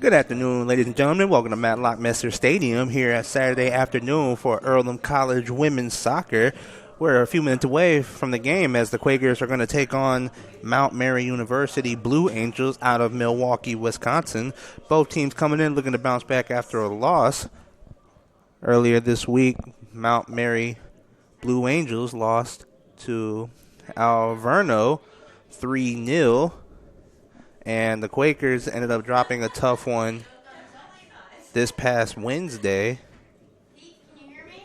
Good afternoon, ladies and gentlemen. Welcome to Matlock Messer Stadium here at Saturday afternoon for Earlham College women's soccer. We're a few minutes away from the game as the Quakers are going to take on Mount Mary University Blue Angels out of Milwaukee, Wisconsin. Both teams coming in looking to bounce back after a loss. Earlier this week, Mount Mary Blue Angels lost to Alverno 3-0. And the Quakers ended up dropping a tough one this past Wednesday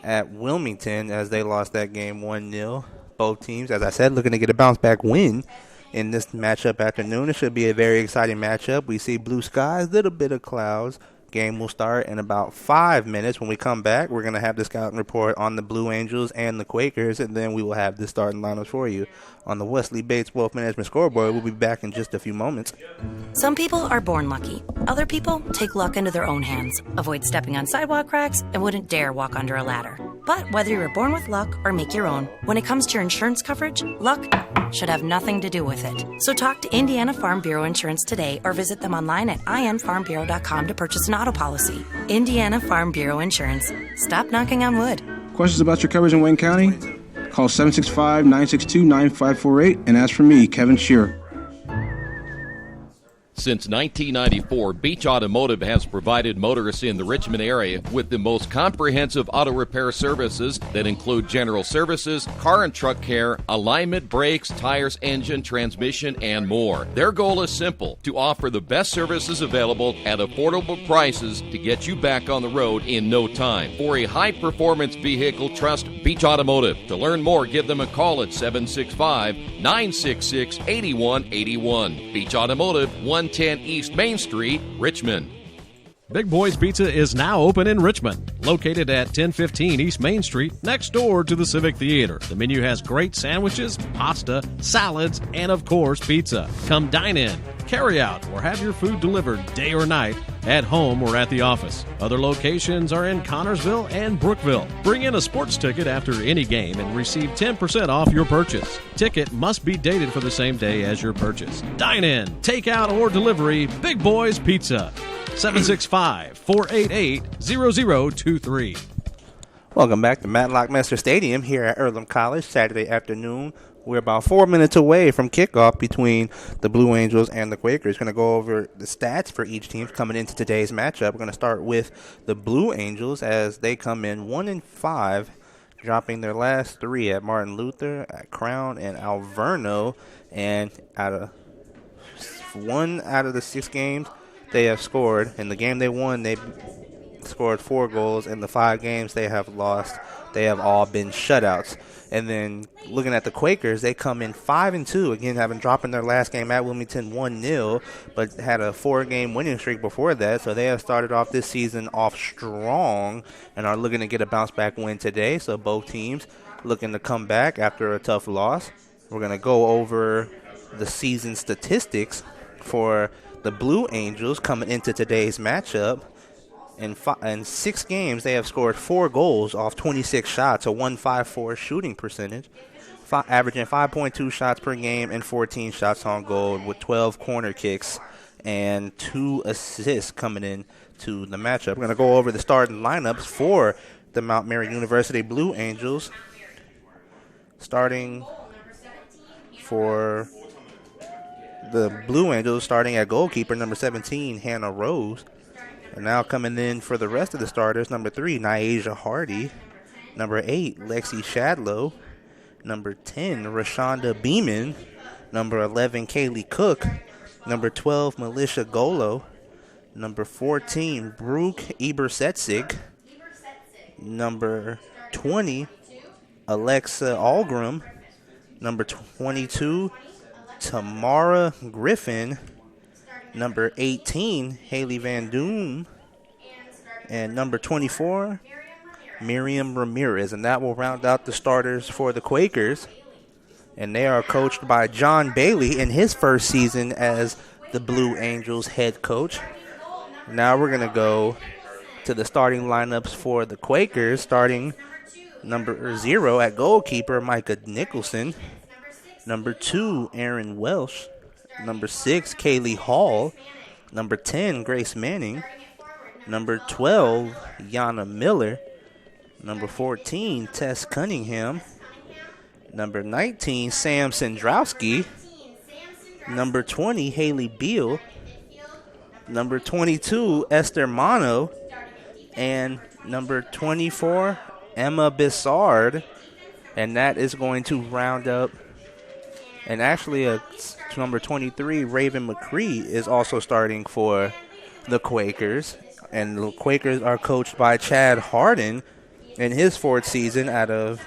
at Wilmington as they lost that game 1-0. Both teams, as I said, looking to get a bounce-back win in this matchup afternoon. It should be a very exciting matchup. We see blue skies, little bit of clouds. Game will start in about 5 minutes. When we come back, we're going to have the scouting report on the Blue Angels and the Quakers, and then we will have the starting lineups for you on the Wesley Bates Wealth Management Scoreboard. We'll be back in just a few moments. Some people are born lucky. Other people take luck into their own hands, avoid stepping on sidewalk cracks, and wouldn't dare walk under a ladder. But whether you're born with luck or make your own, when it comes to your insurance coverage, luck should have nothing to do with it. So talk to Indiana Farm Bureau Insurance today or visit them online at infarmbureau.com to purchase an auto policy. Indiana Farm Bureau Insurance. Stop knocking on wood. Questions about your coverage in Wayne County? Call 765-962-9548 and ask for me, Kevin Shearer. Since 1994, Beach Automotive has provided motorists in the Richmond area with the most comprehensive auto repair services that include general services, car and truck care, alignment, brakes, tires, engine, transmission, and more. Their goal is simple: to offer the best services available at affordable prices to get you back on the road in no time. For a high-performance vehicle, trust Beach Automotive. To learn more, give them a call at 765-966-8181. Beach Automotive, 110 East Main Street, Richmond. Big Boys Pizza is now open in Richmond, located at 1015 East Main Street, next door to the Civic Theater. The menu has great sandwiches, pasta, salads, and of course, pizza. Come dine in, carry out, or have your food delivered day or night, at home or at the office. Other locations are in Connorsville and Brookville. Bring in a sports ticket after any game and receive 10% off your purchase. Ticket must be dated for the same day as your purchase. Dine in, take out, or delivery. Big Boys Pizza. 765-488-0023. Welcome back to Matlock Messer Stadium here at Earlham College, Saturday afternoon. We're about 4 minutes away from kickoff between the Blue Angels and the Quakers. Going to go over the stats for each team coming into today's matchup. We're going to start with the Blue Angels as they come in 1-5, dropping their last three at Martin Luther, at Crown, and Alverno. And one out of the 6 games they have scored. In the game they won, they scored 4 goals. In the 5 games they have lost, they have all been shutouts. And then looking at the Quakers, they come in 5-2, again having dropped in their last game at Wilmington 1-0, but had a 4-game winning streak before that. So they have started off this season off strong and are looking to get a bounce-back win today. So both teams looking to come back after a tough loss. We're going to go over the season statistics for the Blue Angels coming into today's matchup. In 6 games, they have scored 4 goals off 26 shots, a 1.54 shooting percentage, averaging 5.2 shots per game and 14 shots on goal with 12 corner kicks and 2 assists coming in to the matchup. We're going to go over the starting lineups for the Mount Mary University Blue Angels. Starting for the Blue Angels, starting at goalkeeper, number 17, Hannah Rose. And now coming in for the rest of the starters, number 3, Nyasia Hardy. Number 8, Lexi Shadlow. Number 10, Rashonda Beeman. Number 11, Kaylee Cook. Number 12, Militia Golo. Number 14, Brooke Ebersetsig. Number 20, Alexa Algram. Number 22, Tamara Griffin. Number 18, Haley Van Doom. And number 24, Miriam Ramirez. And that will round out the starters for the Quakers. And they are coached by John Bailey in his first season as the Blue Angels head coach. Now we're going to go to the starting lineups for the Quakers. Starting number 0 at goalkeeper, Micah Nicholson. Number 2, Aaron Welsh. Number 6, Kaylee Hall. Number 10, Grace Manning. Number 12, Yana Miller. Number 14, Tess Cunningham. Number 19, Sam Sandrowski. Number 20, Haley Beal. Number 22, Esther Mono. And number 24, Emma Bissard. And that is going to round up. And actually, number 23, Raven McCree, is also starting for the Quakers. And the Quakers are coached by Chad Harden in his fourth season out of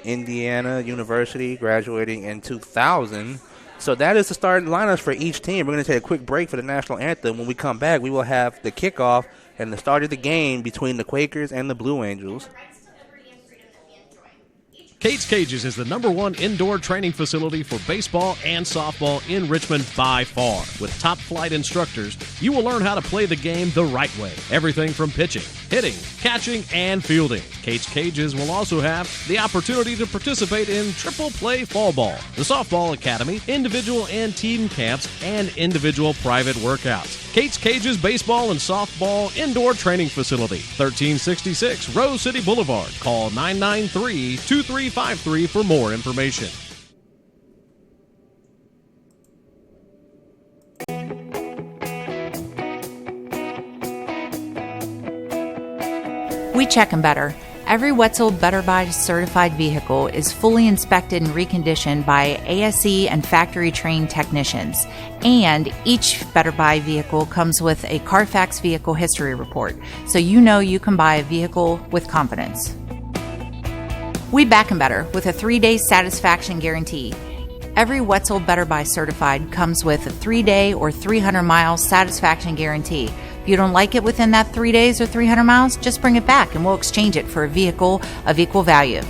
Indiana University, graduating in 2000. So that is the starting lineups for each team. We're going to take a quick break for the national anthem. When we come back, we will have the kickoff and the start of the game between the Quakers and the Blue Angels. Kate's Cages is the #1 indoor training facility for baseball and softball in Richmond by far. With top-flight instructors, you will learn how to play the game the right way. Everything from pitching, hitting, catching, and fielding. Kate's Cages will also have the opportunity to participate in triple play fall ball, the softball academy, individual and team camps, and individual private workouts. Kate's Cages Baseball and Softball Indoor Training Facility, 1366 Rose City Boulevard. Call 993-2353 for more information. We check 'em better. Every Wetzel Better Buy certified vehicle is fully inspected and reconditioned by ASE and factory-trained technicians. And each Better Buy vehicle comes with a Carfax vehicle history report, so you know you can buy a vehicle with confidence. We back 'em better with a 3-day satisfaction guarantee. Every Wetzel Better Buy certified comes with a 3-day or 300-mile satisfaction guarantee. If you don't like it within that 3 days or 300 miles, just bring it back and we'll exchange it for a vehicle of equal value.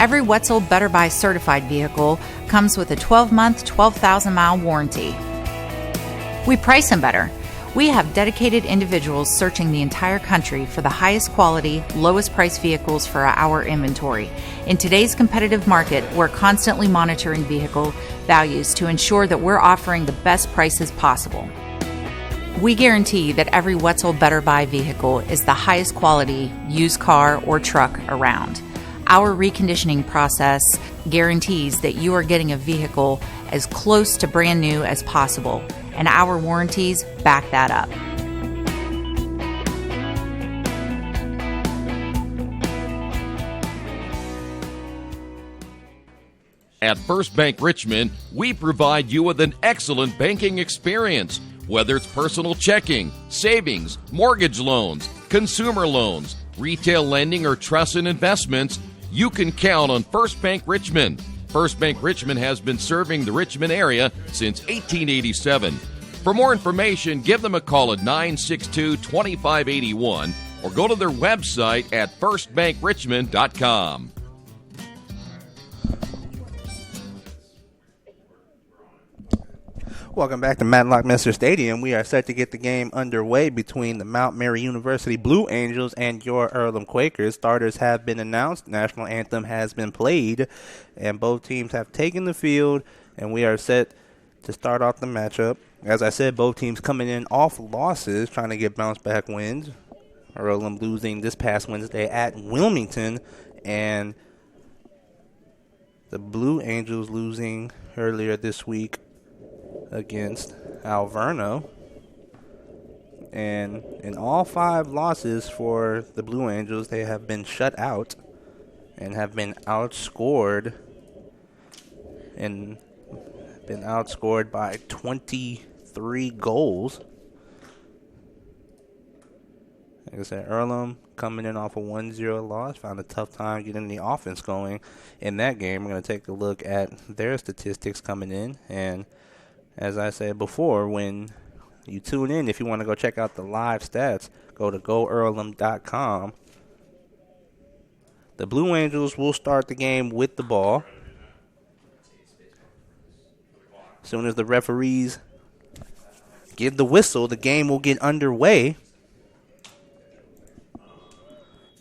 Every Wetzel Better Buy certified vehicle comes with a 12-month, 12,000-mile warranty. We price them better. We have dedicated individuals searching the entire country for the highest quality, lowest price vehicles for our inventory. In today's competitive market, we're constantly monitoring vehicle values to ensure that we're offering the best prices possible. We guarantee that every Wetzel Better Buy vehicle is the highest quality used car or truck around. Our reconditioning process guarantees that you are getting a vehicle as close to brand new as possible, and our warranties back that up. At First Bank Richmond, we provide you with an excellent banking experience. Whether it's personal checking, savings, mortgage loans, consumer loans, retail lending, or trust and investments, you can count on First Bank Richmond. First Bank Richmond has been serving the Richmond area since 1887. For more information, give them a call at 962-2581 or go to their website at firstbankrichmond.com. Welcome back to Matlock Messer Stadium. We are set to get the game underway between the Mount Mary University Blue Angels and your Earlham Quakers. Starters have been announced, national anthem has been played, and both teams have taken the field, and we are set to start off the matchup. As I said, both teams coming in off losses, trying to get bounce-back wins. Earlham losing this past Wednesday at Wilmington, and the Blue Angels losing earlier this week against Alverno. And in all 5 losses for the Blue Angels, they have been shut out and have been outscored by 23 goals. Like I said, Earlham coming in off a 1-0 loss, found a tough time getting the offense going in that game. We're going to take a look at their statistics coming in, and as I said before, when you tune in, if you want to go check out the live stats, go to goearlham.com. The Blue Angels will start the game with the ball. As soon as the referees give the whistle, the game will get underway.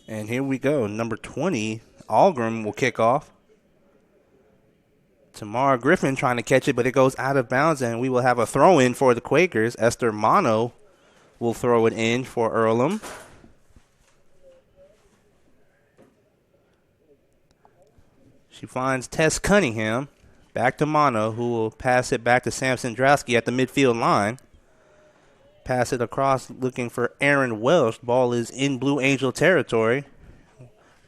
And here we go. Number 20, Algrim will kick off. Tamara Griffin trying to catch it, but it goes out of bounds, and we will have a throw-in for the Quakers. Esther Mono will throw it in for Earlham. She finds Tess Cunningham. Back to Mono, who will pass it back to Samson Drowski at the midfield line. Pass it across looking for Aaron Welsh. Ball is in Blue Angel territory.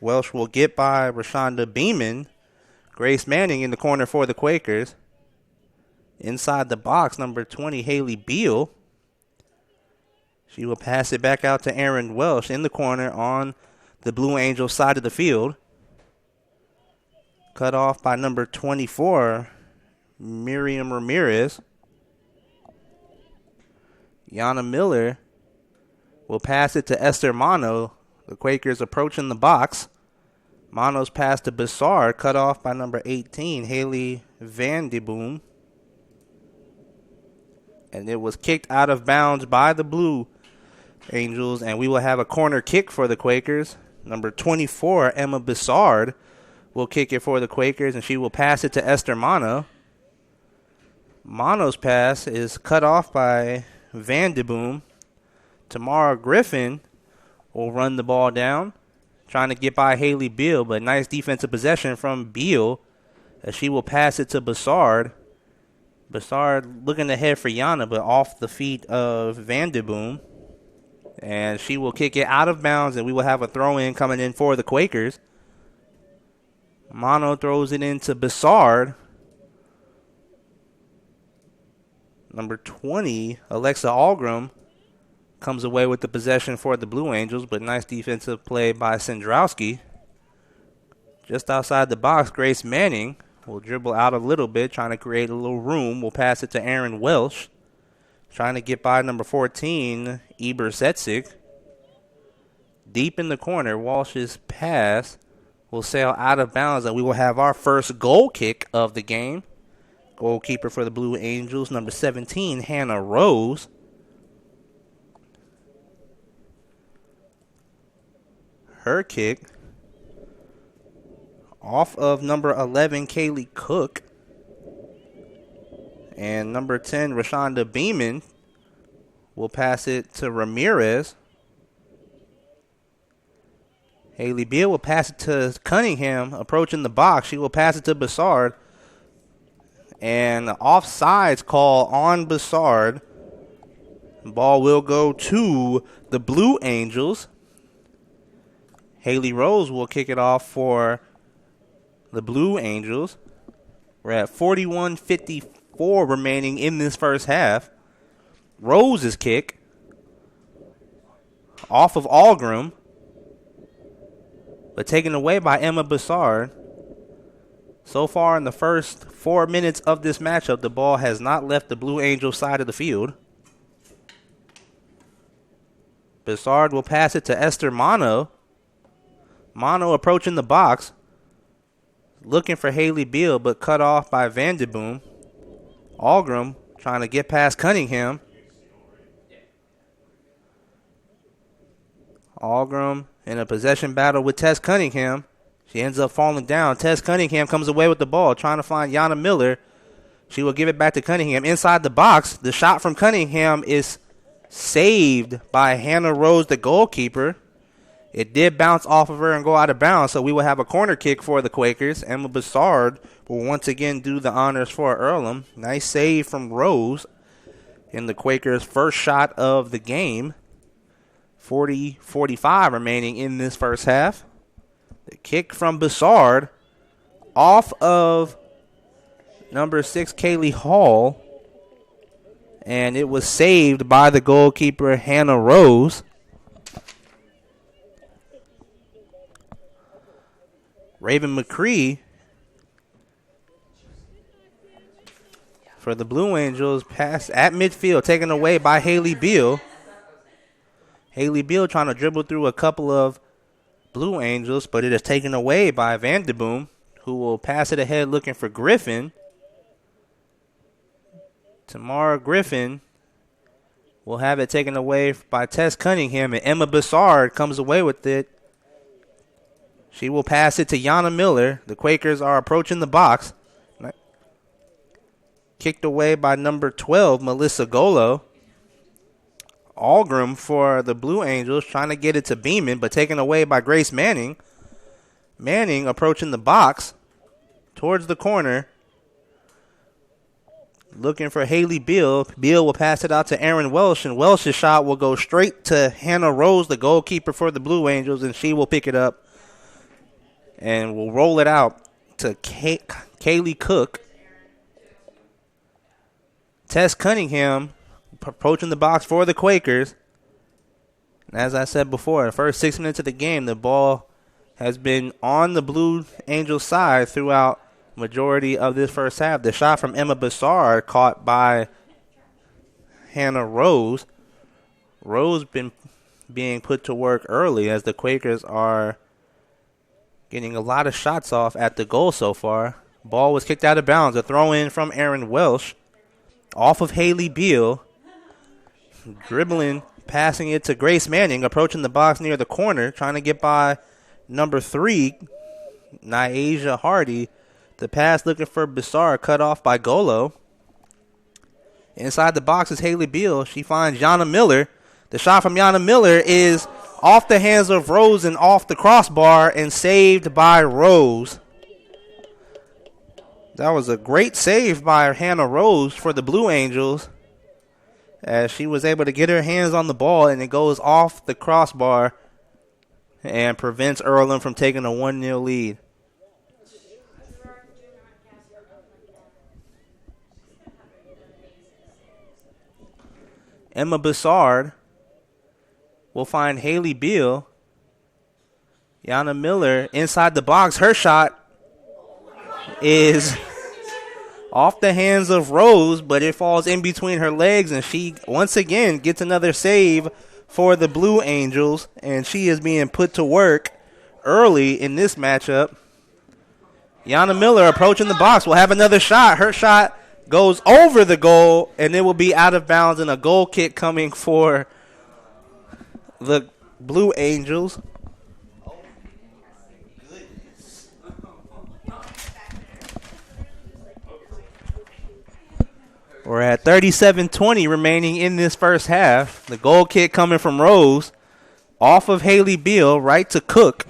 Welsh will get by Rashonda Beeman. Grace Manning in the corner for the Quakers. Inside the box, number 20, Haley Beal. She will pass it back out to Aaron Welsh in the corner on the Blue Angel side of the field. Cut off by number 24, Miriam Ramirez. Yana Miller will pass it to Esther Mono. The Quakers approaching the box. Mono's pass to Bissard, cut off by number 18, Haley Van de Boom. And it was kicked out of bounds by the Blue Angels, and we will have a corner kick for the Quakers. Number 24, Emma Bissard, will kick it for the Quakers, and she will pass it to Esther Mono. Mono's pass is cut off by Van de Boom. Tamara Griffin will run the ball down, trying to get by Haley Beal, but nice defensive possession from Beal as she will pass it to Bissard. Bissard looking ahead for Yana, but off the feet of Van de Boom. And she will kick it out of bounds, and we will have a throw-in coming in for the Quakers. Mono throws it into Bissard. Number 20, Alexa Algram, comes away with the possession for the Blue Angels, but nice defensive play by Sendrowski. Just outside the box, Grace Manning will dribble out a little bit, trying to create a little room. We'll pass it to Aaron Welsh, trying to get by number 14, Eber Zetzig. Deep in the corner, Walsh's pass will sail out of bounds, and we will have our first goal kick of the game. Goalkeeper for the Blue Angels, number 17, Hannah Rose. Her kick off of number 11, Kaylee Cook. And number 10, Rashonda Beeman, will pass it to Ramirez. Haley Beal will pass it to Cunningham, approaching the box. She will pass it to Bissard. And the offsides call on Bissard. The ball will go to the Blue Angels. Haley Rose will kick it off for the Blue Angels. We're at 41:54 remaining in this first half. Rose's kick off of Algram, but taken away by Emma Bissard. So far in the first 4 minutes of this matchup, the ball has not left the Blue Angel side of the field. Bissard will pass it to Esther Mono. Mono approaching the box, looking for Haley Beal, but cut off by Van de Boom. Algram trying to get past Cunningham. Algram in a possession battle with Tess Cunningham. She ends up falling down. Tess Cunningham comes away with the ball, trying to find Yana Miller. She will give it back to Cunningham. Inside the box, the shot from Cunningham is saved by Hannah Rose, the goalkeeper. It did bounce off of her and go out of bounds, so we will have a corner kick for the Quakers. Emma Bissard will once again do the honors for Earlham. Nice save from Rose in the Quakers' first shot of the game. 40-45 remaining in this first half. The kick from Bissard off of number 6, Kaylee Hall. And it was saved by the goalkeeper, Hannah Rose. Raven McCree for the Blue Angels, pass at midfield, taken away by Haley Beal. Haley Beal trying to dribble through a couple of Blue Angels, but it is taken away by Van de Boom, who will pass it ahead looking for Griffin. Tamara Griffin will have it taken away by Tess Cunningham, and Emma Bissard comes away with it. She will pass it to Yana Miller. The Quakers are approaching the box. kicked away by number 12, Melissa Golo. Algram for the Blue Angels trying to get it to Beeman, but taken away by Grace Manning. Manning approaching the box towards the corner. Looking for Haley Beal. Beal will pass it out to Aaron Welsh, and Welsh's shot will go straight to Hannah Rose, the goalkeeper for the Blue Angels, and she will pick it up and will roll it out to Kaylee Cook. Tess Cunningham approaching the box for the Quakers. And as I said before, the first 6 minutes of the game, the ball has been on the Blue Angels side throughout majority of this first half. The shot from Emma Bassard caught by Hannah Rose. Rose been being put to work early as the Quakers are getting a lot of shots off at the goal so far. Ball was kicked out of bounds. A throw in from Aaron Welsh off of Haley Beal. Dribbling, passing it to Grace Manning, approaching the box near the corner, trying to get by number 3, Nyasia Hardy. The pass looking for Bassard, cut off by Golo. Inside the box is Haley Beal. She finds Yana Miller. The shot from Yana Miller is off the hands of Rose and off the crossbar and saved by Rose. That was a great save by Hannah Rose for the Blue Angels, as she was able to get her hands on the ball and it goes off the crossbar and prevents Earlham from taking a 1-0 lead. Emma Bassard will find Haley Beal. Yana Miller inside the box. Her shot is off the hands of Rose, but it falls in between her legs, and she once again gets another save for the Blue Angels, and she is being put to work early in this matchup. Yana Miller approaching the box will have another shot. Her shot goes over the goal, and it will be out of bounds, and a goal kick coming for the Blue Angels. We're at 37-20 remaining in this first half. The goal kick coming from Rose off of Haley Beal right to Cook.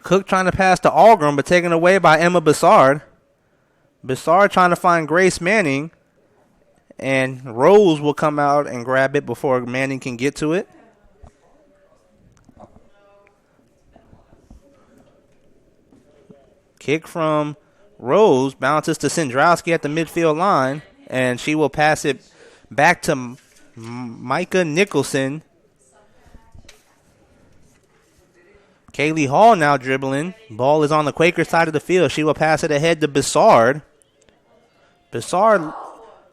Cook trying to pass to Algram, but taken away by Emma Bassard. Bassard trying to find Grace Manning, and Rose will come out and grab it before Manning can get to it. Kick from Rose bounces to Sendrowski at the midfield line, and she will pass it back to Micah Nicholson. Kaylee Hall now dribbling. Ball is on the Quaker side of the field. She will pass it ahead to Bassard. Bassard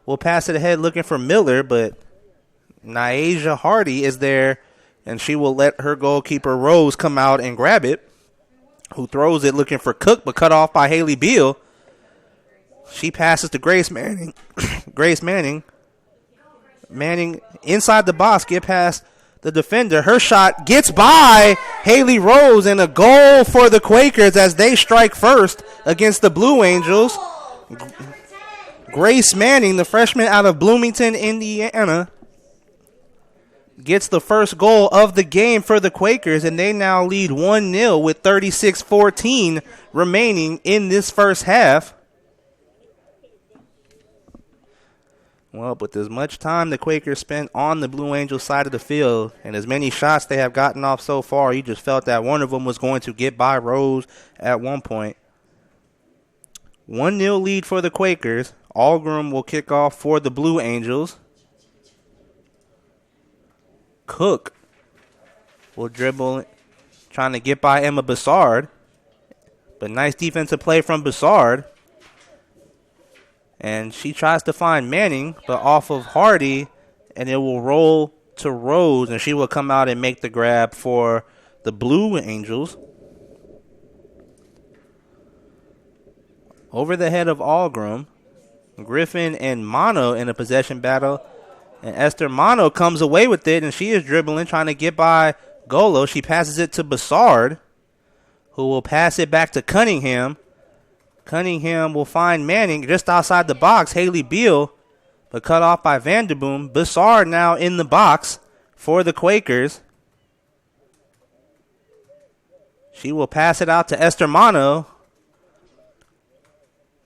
will pass it ahead looking for Miller, but Nyasia Hardy is there, and she will let her goalkeeper Rose come out and grab it, who throws it looking for Cook, but cut off by Haley Beal. She passes to Grace Manning. Grace Manning. Manning inside the box, get past the defender. Her shot gets by Haley Rose, and a goal for the Quakers as they strike first against the Blue Angels. Grace Manning, the freshman out of Bloomington, Indiana, gets the first goal of the game for the Quakers, and they now lead 1-0 with 36-14 remaining in this first half. Well, with as much time the Quakers spent on the Blue Angels side of the field and as many shots they have gotten off so far, you just felt that one of them was going to get by Rose at one point. 1-0 lead for the Quakers. Algram will kick off for the Blue Angels. Cook will dribble, trying to get by Emma Bassard. But nice defensive play from Bassard. And she tries to find Manning, but off of Hardy, and it will roll to Rose, and she will come out and make the grab for the Blue Angels. Over the head of Algram, Griffin and Mono in a possession battle. And Esther Mono comes away with it, and she is dribbling, trying to get by Golo. She passes it to Bassard, who will pass it back to Cunningham. Cunningham will find Manning just outside the box. Haley Beal, but cut off by Vanderboom. Bessard now in the box for the Quakers. She will pass it out to Esther Mono.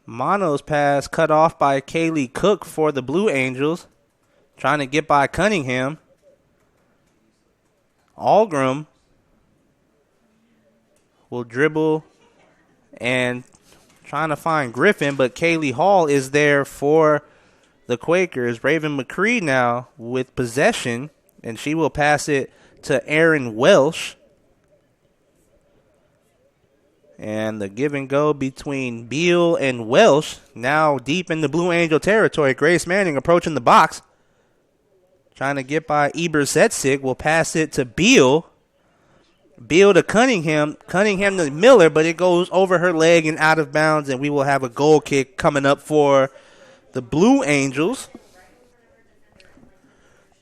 Mono's pass cut off by Kaylee Cook for the Blue Angels. Trying to get by Cunningham. Algram will dribble and trying to find Griffin, but Kaylee Hall is there for the Quakers. Raven McCree now with possession, and she will pass it to Erin Welsh. And the give and go between Beal and Welsh, now deep in the Blue Angel territory. Grace Manning approaching the box. Trying to get by Eber Zetzig, will pass it to Beal. Beal to Cunningham. Cunningham to Miller, but it goes over her leg and out of bounds, and we will have a goal kick coming up for the Blue Angels.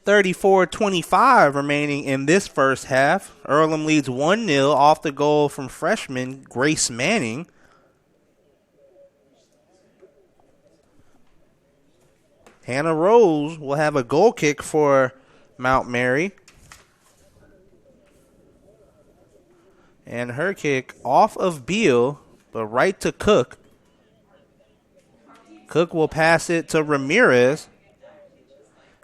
34-25 remaining in this first half. Earlham leads 1-0 off the goal from freshman Grace Manning. Hannah Rose will have a goal kick for Mount Mary. And her kick off of Beal, but right to Cook. Cook will pass it to Ramirez.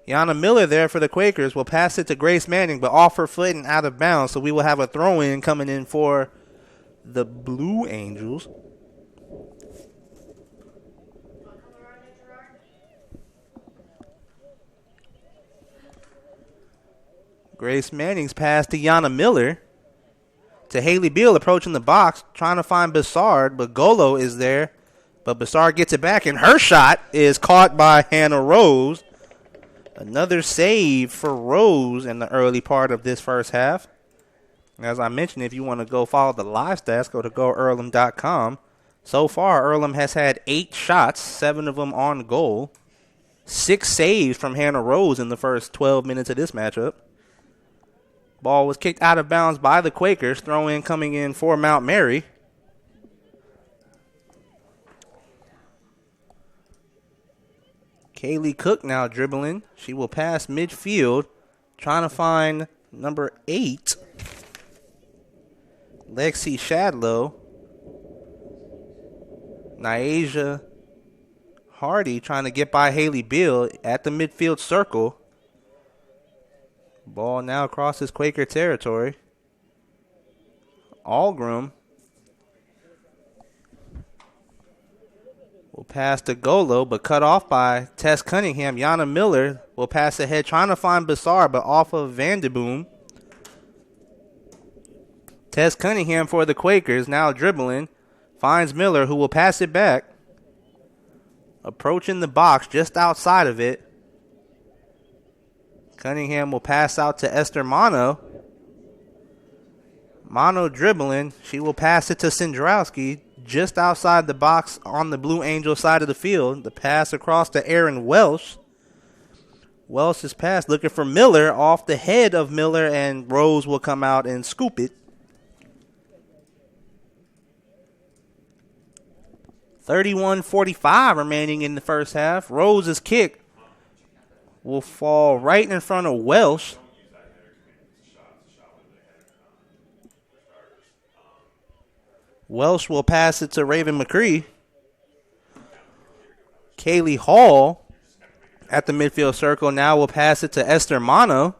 Yana Miller there for the Quakers will pass it to Grace Manning, but off her foot and out of bounds. So we will have a throw-in coming in for the Blue Angels. Grace Manning's pass to Yana Miller. To Haley Beal approaching the box, trying to find Bessard, but Golo is there. But Bessard gets it back, and her shot is caught by Hannah Rose. Another save for Rose in the early part of this first half. As I mentioned, if you want to go follow the live stats, go to goearlham.com. So far, Earlham has had 8 shots, 7 of them on goal. 6 saves from Hannah Rose in the first 12 minutes of this matchup. Ball was kicked out of bounds by the Quakers. Throw-in coming in for Mount Mary. Kaylee Cook now dribbling. She will pass midfield, trying to find number 8, Lexi Shadlow. Nyasia Hardy trying to get by Haley Beal at the midfield circle. Ball now crosses Quaker territory. Algram will pass to Golo, but cut off by Tess Cunningham. Yana Miller will pass ahead, trying to find Bessard, but off of Vanderboom. Tess Cunningham for the Quakers, now dribbling. Finds Miller, who will pass it back. Approaching the box, just outside of it. Cunningham will pass out to Esther Mono. Mono dribbling. She will pass it to Sindrowski just outside the box on the Blue Angel side of the field. The pass across to Erin Welsh. Welsh's pass looking for Miller off the head of Miller, and Rose will come out and scoop it. 31-45 remaining in the first half. Rose's kick will fall right in front of Welsh. Welsh will pass it to Raven McCree. Kaylee Hall at the midfield circle now will pass it to Esther Mono.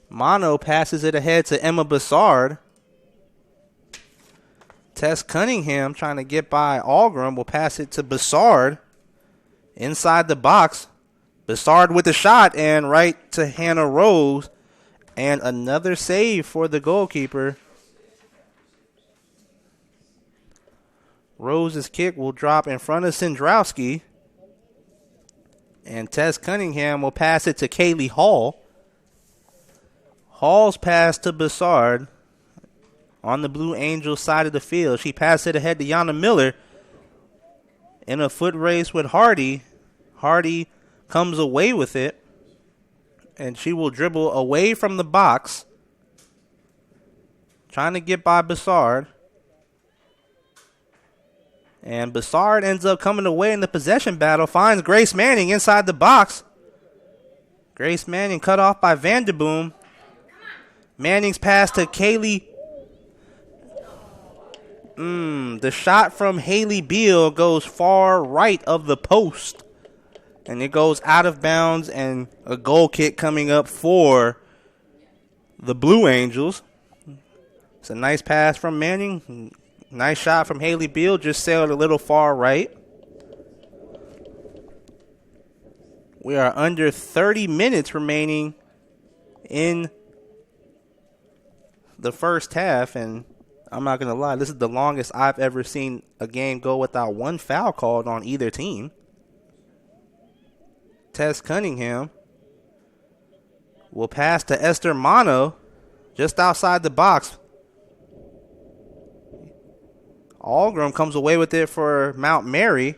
Mono passes it ahead to Emma Bessard. Tess Cunningham trying to get by Algram will pass it to Bessard. Inside the box, Bessard with the shot and right to Hannah Rose. And another save for the goalkeeper. Rose's kick will drop in front of Sindrowski. And Tess Cunningham will pass it to Kaylee Hall. Hall's pass to Bessard on the Blue Angels side of the field. She passed it ahead to Yana Miller in a foot race with Hardy. Hardy comes away with it, and she will dribble away from the box, trying to get by Bessard. And Bassard ends up coming away in the possession battle, finds Grace Manning inside the box. Grace Manning cut off by Vanderboom. Manning's pass to Kaylee. The shot from Haley Beal goes far right of the post. And it goes out of bounds, and a goal kick coming up for the Blue Angels. It's a nice pass from Manning. Nice shot from Haley Beal, just sailed a little far right. We are under 30 minutes remaining in the first half, and I'm not going to lie, this is the longest I've ever seen a game go without one foul called on either team. Tess Cunningham will pass to Esther Mono just outside the box. Algram comes away with it for Mount Mary.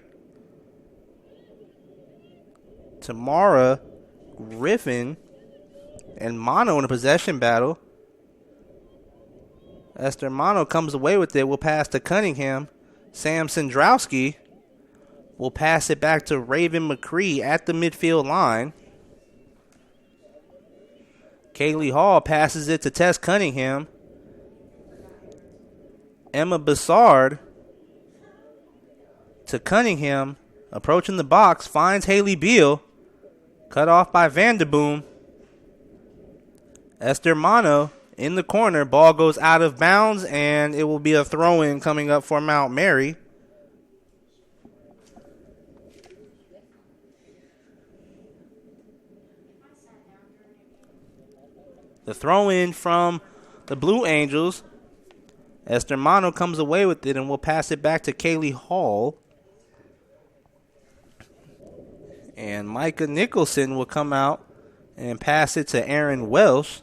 Tamara Griffin and Mono in a possession battle. Esther Mono comes away with it. Will pass to Cunningham. Sam Sandrowski will pass it back to Raven McCree at the midfield line. Kaylee Hall passes it to Tess Cunningham. Emma Bassard to Cunningham. Approaching the box. Finds Haley Beal. Cut off by Vanderboom. Esther Mono in the corner. Ball goes out of bounds, and it will be a throw-in coming up for Mount Mary. The throw-in from the Blue Angels. Esther Mono comes away with it and will pass it back to Kaylee Hall. And Micah Nicholson will come out and pass it to Aaron Welsh.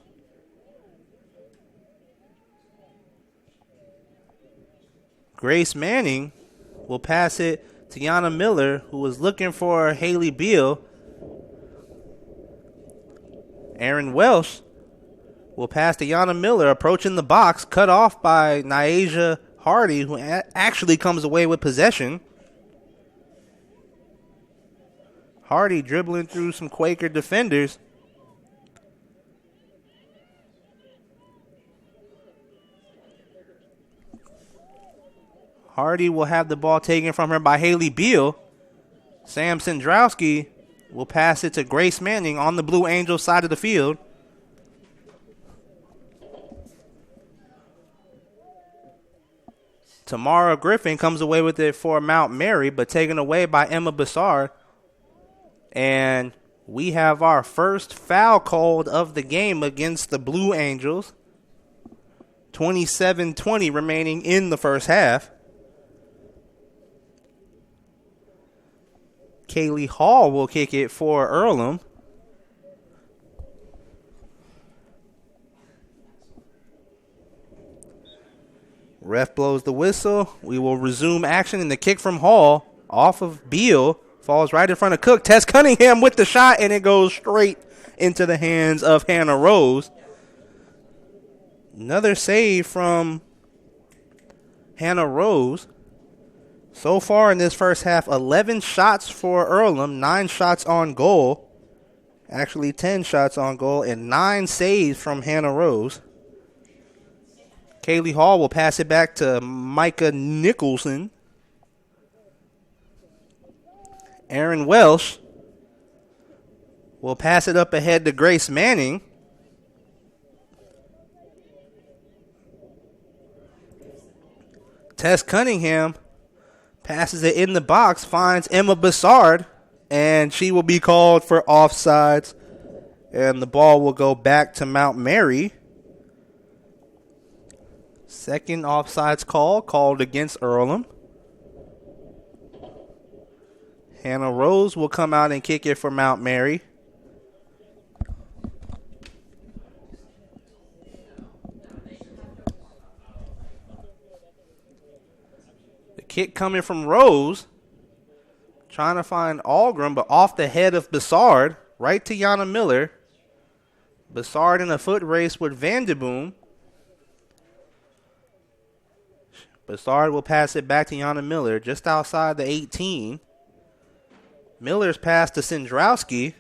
Grace Manning will pass it to Yana Miller, who was looking for Haley Beal. Aaron Welsh will pass to Yana Miller, approaching the box, cut off by Nyasia Hardy, who actually comes away with possession. Hardy dribbling through some Quaker defenders. Hardy will have the ball taken from her by Haley Beal. Sam Sandrowski will pass it to Grace Manning on the Blue Angels side of the field. Tamara Griffin comes away with it for Mount Mary, but taken away by Emma Bassard. And we have our first foul called of the game against the Blue Angels. 27-20 remaining in the first half. Kaylee Hall will kick it for Earlham. Ref blows the whistle. We will resume action, and the kick from Hall off of Beal falls right in front of Cook. Tess Cunningham with the shot, and it goes straight into the hands of Hannah Rose. Another save from Hannah Rose. So far in this first half, 11 shots for Earlham, 9 shots on goal. Actually, 10 shots on goal and 9 saves from Hannah Rose. Kaylee Hall will pass it back to Micah Nicholson. Aaron Welsh will pass it up ahead to Grace Manning. Tess Cunningham passes it in the box, finds Emma Bassard, and she will be called for offsides. And the ball will go back to Mount Mary. Second offsides called against Earlham. Hannah Rose will come out and kick it for Mount Mary. The kick coming from Rose. Trying to find Algram, but off the head of Bassard. Right to Yana Miller. Bassard in a foot race with Vanderboom. Bessard will pass it back to Yana Miller just outside the 18. Miller's pass to Sendrowski.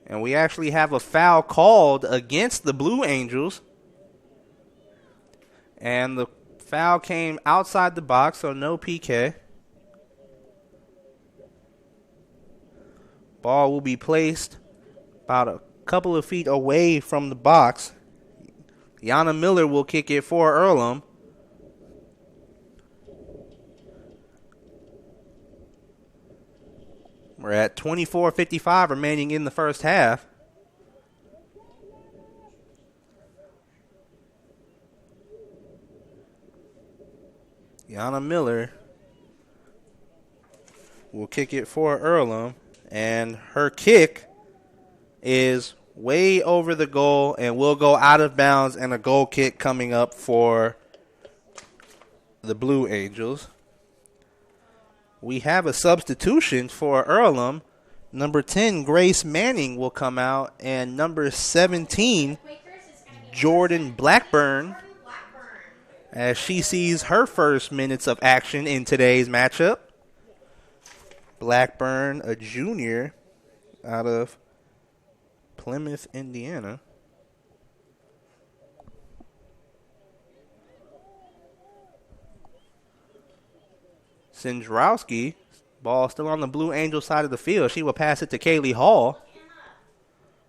And we actually have a foul called against the Blue Angels. And the foul came outside the box, so no PK. Ball will be placed about a couple of feet away from the box. Yana Miller will kick it for Earlham. We're at 24:55 remaining in the first half. Yana Miller will kick it for Earlham, and her kick is way over the goal and will go out of bounds, and a goal kick coming up for the Blue Angels. We have a substitution for Earlham. Number 10, Grace Manning, will come out, and number 17, Jordan Blackburn, as she sees her first minutes of action in today's matchup. Blackburn, a junior out of Plymouth, Indiana. Sendrowski, ball still on the Blue Angel side of the field. She will pass it to Kaylee Hall.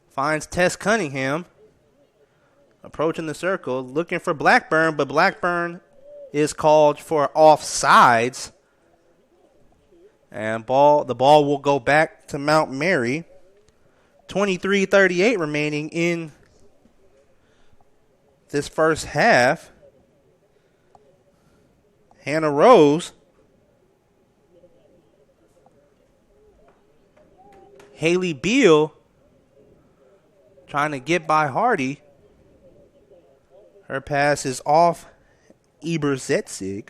Finds Tess Cunningham. Approaching the circle, looking for Blackburn, but Blackburn is called for offsides. And the ball will go back to Mount Mary. 23:38 remaining in this first half. Hannah Rose. Haley Beal trying to get by Hardy. Her pass is off Eberzetzig.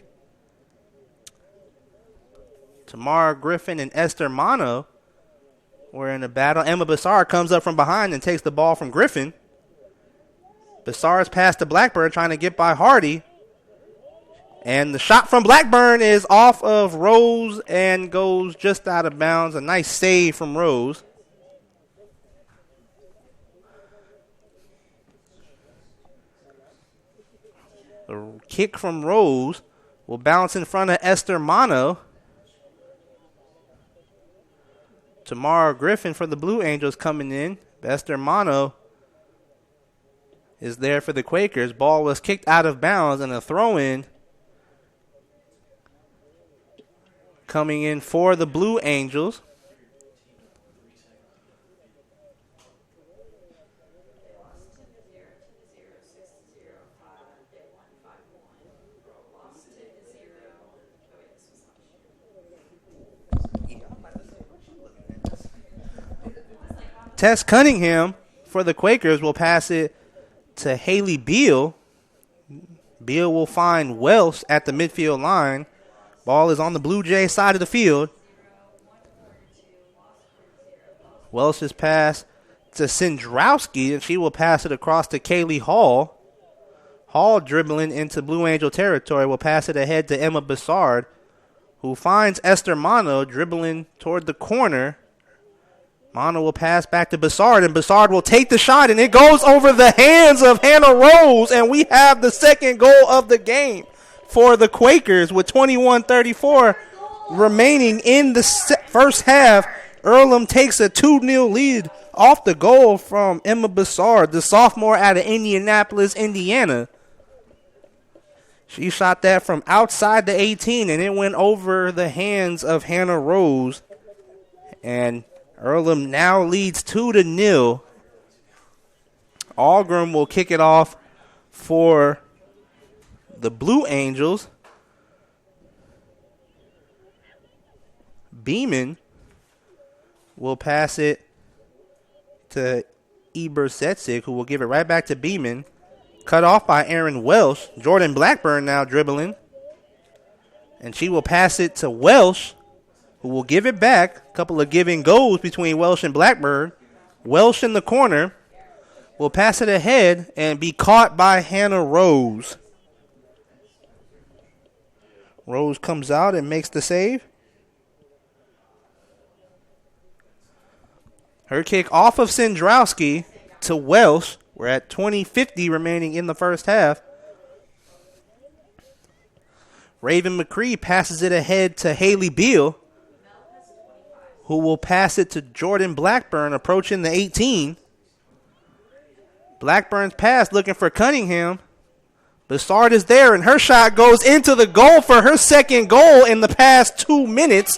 Tamara Griffin and Esther Mono were in a battle. Emma Bessard comes up from behind and takes the ball from Griffin. Bessard's pass to Blackburn trying to get by Hardy. And the shot from Blackburn is off of Rose and goes just out of bounds. A nice save from Rose. The kick from Rose will bounce in front of Esther Mono. Tamara Griffin for the Blue Angels coming in. Esther Mono is there for the Quakers. Ball was kicked out of bounds, and a throw-in coming in for the Blue Angels. Tess Cunningham for the Quakers will pass it to Haley Beal. Beal will find Welsh at the midfield line. Ball is on the Blue Jay side of the field. Welsh's pass to Sendrowski, and she will pass it across to Kaylee Hall. Hall dribbling into Blue Angel territory will pass it ahead to Emma Bessard, who finds Esther Mono dribbling toward the corner. Mono will pass back to Bessard, and Bessard will take the shot, and it goes over the hands of Hannah Rose, and we have the second goal of the game for the Quakers with 21:34 remaining in the first half. Earlham takes a 2-0 lead off the goal from Emma Bessard, the sophomore out of Indianapolis, Indiana. She shot that from outside the 18, and it went over the hands of Hannah Rose. And Earlham now leads 2-0. Algram will kick it off for the Blue Angels. Beeman will pass it to Eberzetzig, who will give it right back to Beeman. Cut off by Aaron Welsh. Jordan Blackburn now dribbling. And she will pass it to Welsh, who will give it back. A couple of give and goes between Welsh and Blackburn. Welsh in the corner will pass it ahead and be caught by Hannah Rose. Rose comes out and makes the save. Her kick off of Sendrowski to Welsh. We're at 20:50 remaining in the first half. Raven McCree passes it ahead to Haley Beal, who will pass it to Jordan Blackburn approaching the 18. Blackburn's pass looking for Cunningham. Bessard is there, and her shot goes into the goal for her second goal in the past 2 minutes.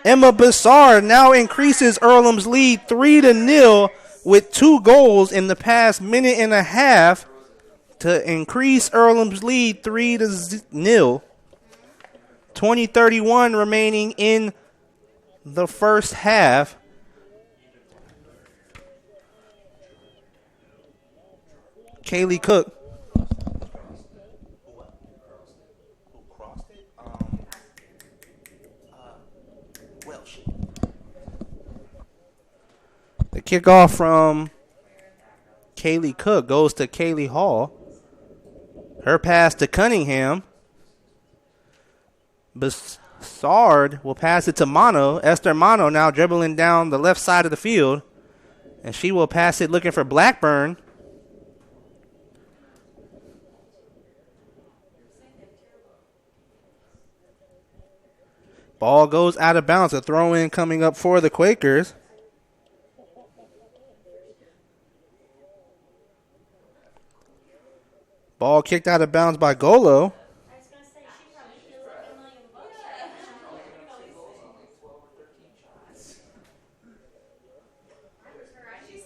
Emma Bessard now increases Earlham's lead 3-0 with 2 goals in the past minute and a half to increase Earlham's lead 3-0. 20:31 remaining in the first half. Kaylee Cook. The kickoff from Kaylee Cook goes to Kaylee Hall. Her pass to Cunningham. Bessard will pass it to Mono. Esther Mono now dribbling down the left side of the field. And she will pass it looking for Blackburn. Ball goes out of bounds. A throw-in coming up for the Quakers. Ball kicked out of bounds by Golo.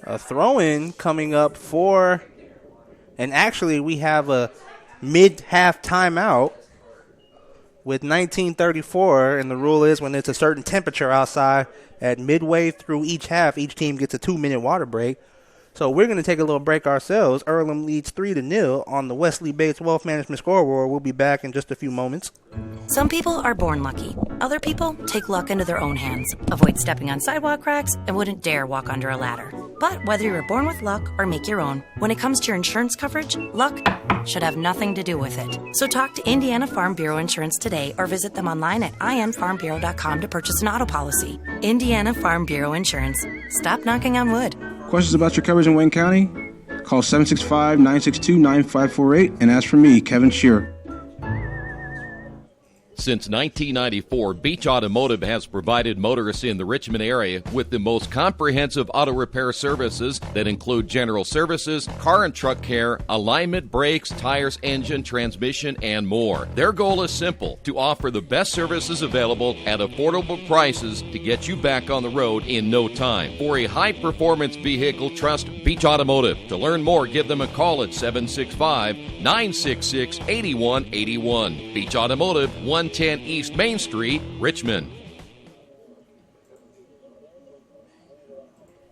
A throw-in coming up for, and actually we have a mid-half timeout with 19:34, and the rule is when it's a certain temperature outside at midway through each half, each team gets a 2-minute water break. So we're going to take a little break ourselves. Earlham leads 3-0 on the Wesley Bates Wealth Management scoreboard. We'll be back in just a few moments. Some people are born lucky. Other people take luck into their own hands, avoid stepping on sidewalk cracks, and wouldn't dare walk under a ladder. But whether you were born with luck or make your own, when it comes to your insurance coverage, luck should have nothing to do with it. So talk to Indiana Farm Bureau Insurance today or visit them online at infarmbureau.com to purchase an auto policy. Indiana Farm Bureau Insurance. Stop knocking on wood. Questions about your coverage in Wayne County? Call 765-962-9548 and ask for me, Kevin Shearer. Since 1994, Beach Automotive has provided motorists in the Richmond area with the most comprehensive auto repair services that include general services, car and truck care, alignment, brakes, tires, engine, transmission, and more. Their goal is simple: to offer the best services available at affordable prices to get you back on the road in no time. For a high-performance vehicle, trust Beach Automotive. To learn more, give them a call at 765-966-8181. Beach Automotive, 110 East Main Street, Richmond.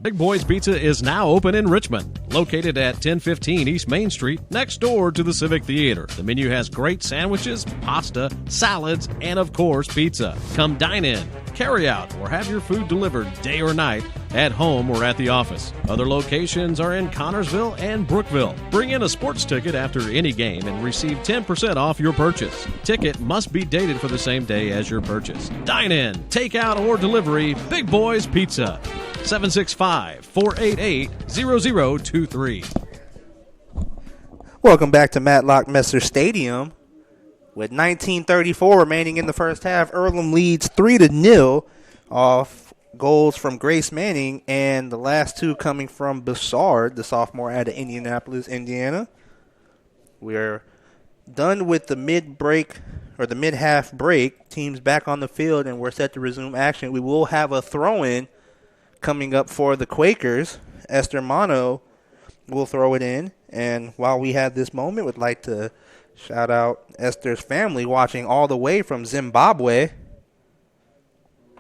Big Boys Pizza is now open in Richmond, located at 1015 East Main Street, next door to the Civic Theater. The menu has great sandwiches, pasta, salads, and of course, pizza. Come dine in, carry out, or have your food delivered day or night, at home or at the office. Other locations are in Connorsville and Brookville. Bring in a sports ticket after any game and receive 10% off your purchase. Ticket must be dated for the same day as your purchase. Dine in, take out, or delivery. Big Boys Pizza. 765-488-0023. Welcome back to Matlock Messer Stadium. With 19:34 remaining in the first half, Earlham leads 3-0 off goals from Grace Manning, and the last two coming from Bessard, the sophomore out of Indianapolis, Indiana. We're done with the mid-break, or the mid-half break. Teams back on the field, and we're set to resume action. We will have a throw-in coming up for the Quakers. Esther Mono will throw it in. And while we have this moment, would like to shout out Esther's family watching all the way from Zimbabwe.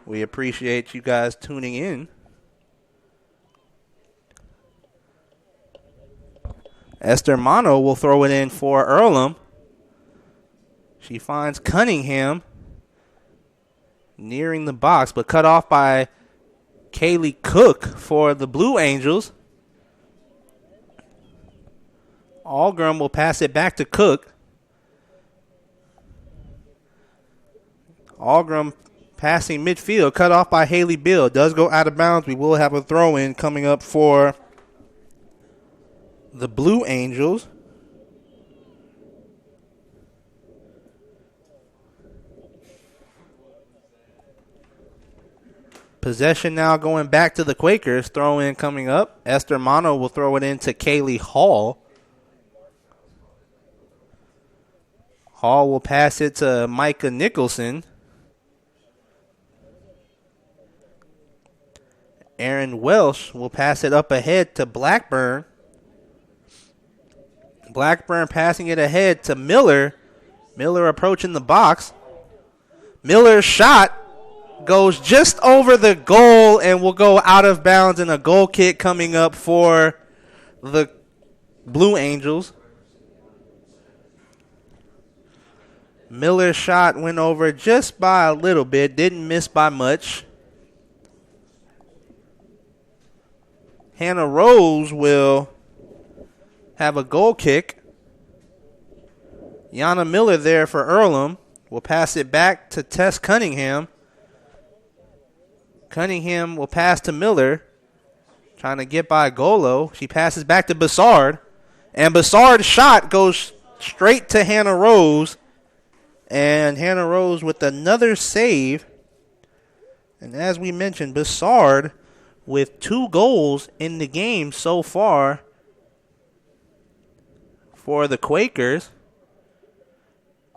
We appreciate you guys tuning in. Esther Mono will throw it in for Earlham. She finds Cunningham nearing the box, but cut off by Kaylee Cook for the Blue Angels. Algrim will pass it back to Cook. Algrim passing midfield, cut off by Haley Bill. Does go out of bounds. We will have a throw-in coming up for the Blue Angels. Possession now going back to the Quakers. Throw-in coming up. Esther Mono will throw it in to Kaylee Hall. Hall will pass it to Micah Nicholson. Aaron Welsh will pass it up ahead to Blackburn. Blackburn passing it ahead to Miller. Miller approaching the box. Miller's shot goes just over the goal and will go out of bounds, and a goal kick coming up for the Blue Angels. Miller's shot went over just by a little bit, didn't miss by much. Hannah Rose will have a goal kick. Yana Miller there for Earlham will pass it back to Tess Cunningham. Cunningham will pass to Miller, trying to get by Golo. She passes back to Bassard, and Bassard's shot goes straight to Hannah Rose, and Hannah Rose with another save. And as we mentioned, Bassard with 2 goals in the game so far for the Quakers,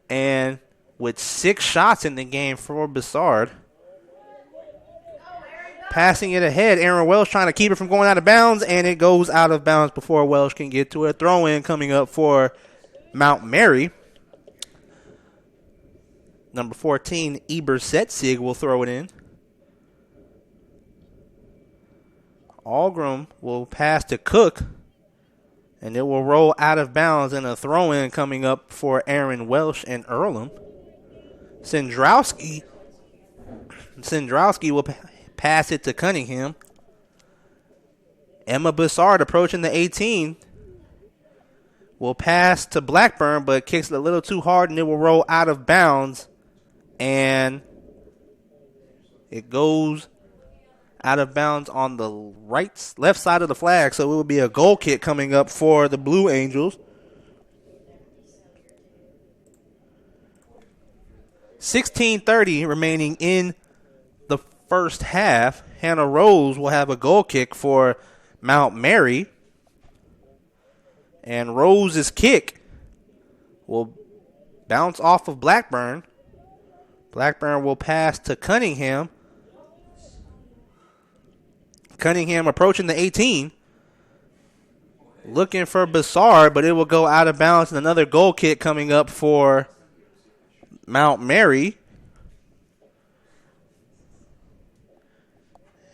and with 6 shots in the game for Bassard. Passing it ahead, Aaron Welsh trying to keep it from going out of bounds, and it goes out of bounds before Welsh can get to it. Throw-in coming up for Mount Mary. Number 14, Eber Setzig will throw it in. Algrim will pass to Cook, and it will roll out of bounds, and a throw-in coming up for Aaron Welsh and Earlham. Sendrowski will pass it to Cunningham. Emma Bassard approaching the 18. Will pass to Blackburn, but kicks it a little too hard, and it will roll out of bounds. And it goes out of bounds on the left side of the flag, so it will be a goal kick coming up for the Blue Angels. 16:30 remaining in the first half. Hannah Rose will have a goal kick for Mount Mary. And Rose's kick will bounce off of Blackburn. Blackburn will pass to Cunningham. Cunningham approaching the 18. Looking for Bassard, but it will go out of bounds. And another goal kick coming up for Mount Mary.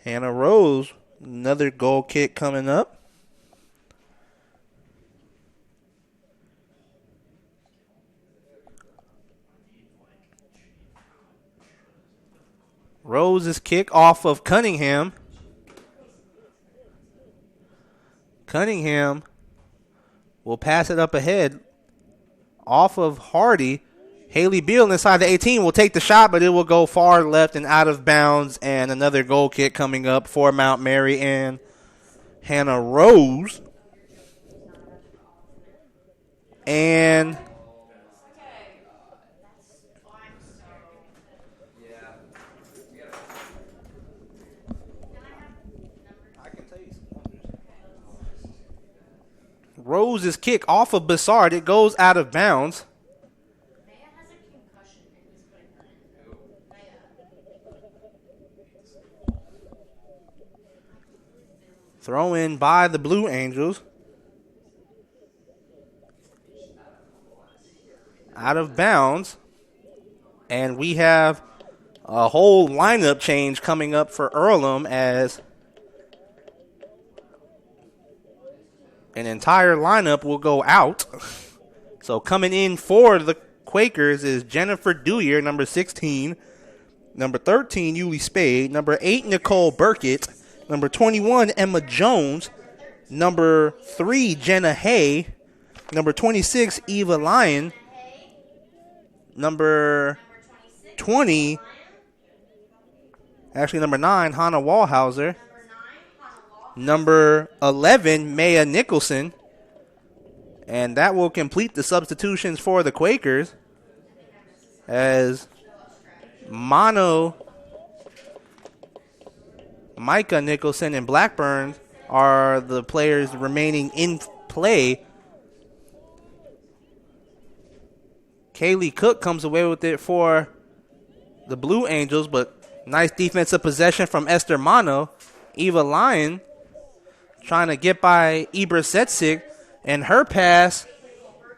Hannah Rose, another goal kick coming up. Rose's kick off of Cunningham. Cunningham will pass it up ahead off of Hardy. Haley Beal inside the 18 will take the shot, but it will go far left and out of bounds. And another goal kick coming up for Mount Mary and Hannah Rose. And Rose's kick off of Bassard. It goes out of bounds. Throw in by the Blue Angels. Out of bounds. And we have a whole lineup change coming up for Earlham as an entire lineup will go out. So coming in for the Quakers is Jennifer Dewyer, number 16. Number 13, Yulie Spade. Number 8, Nicole Burkett. Number 21, Emma Jones. Number 3, Jenna Hay. Number 26, Eva Lyon. Number 20, actually number 9, Hannah Wallhauser. Number 11, Maya Nicholson. And that will complete the substitutions for the Quakers, as Micah Nicholson, and Blackburn are the players remaining in play. Kaylee Cook comes away with it for the Blue Angels, but nice defensive possession from Esther Mano. Eva Lyon trying to get by Ibra Setsik, and her pass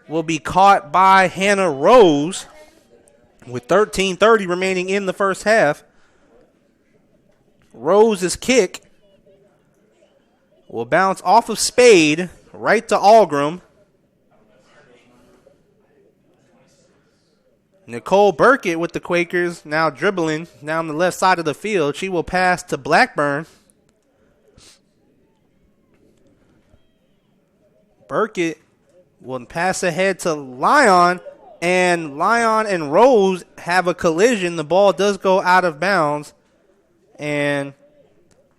will be caught by Hannah Rose with 13:30 remaining in the first half. Rose's kick will bounce off of Spade right to Algram. Nicole Burkett with the Quakers now dribbling down the left side of the field. She will pass to Blackburn. Burkett will pass ahead to Lyon, and Lyon and Rose have a collision. The ball does go out of bounds, and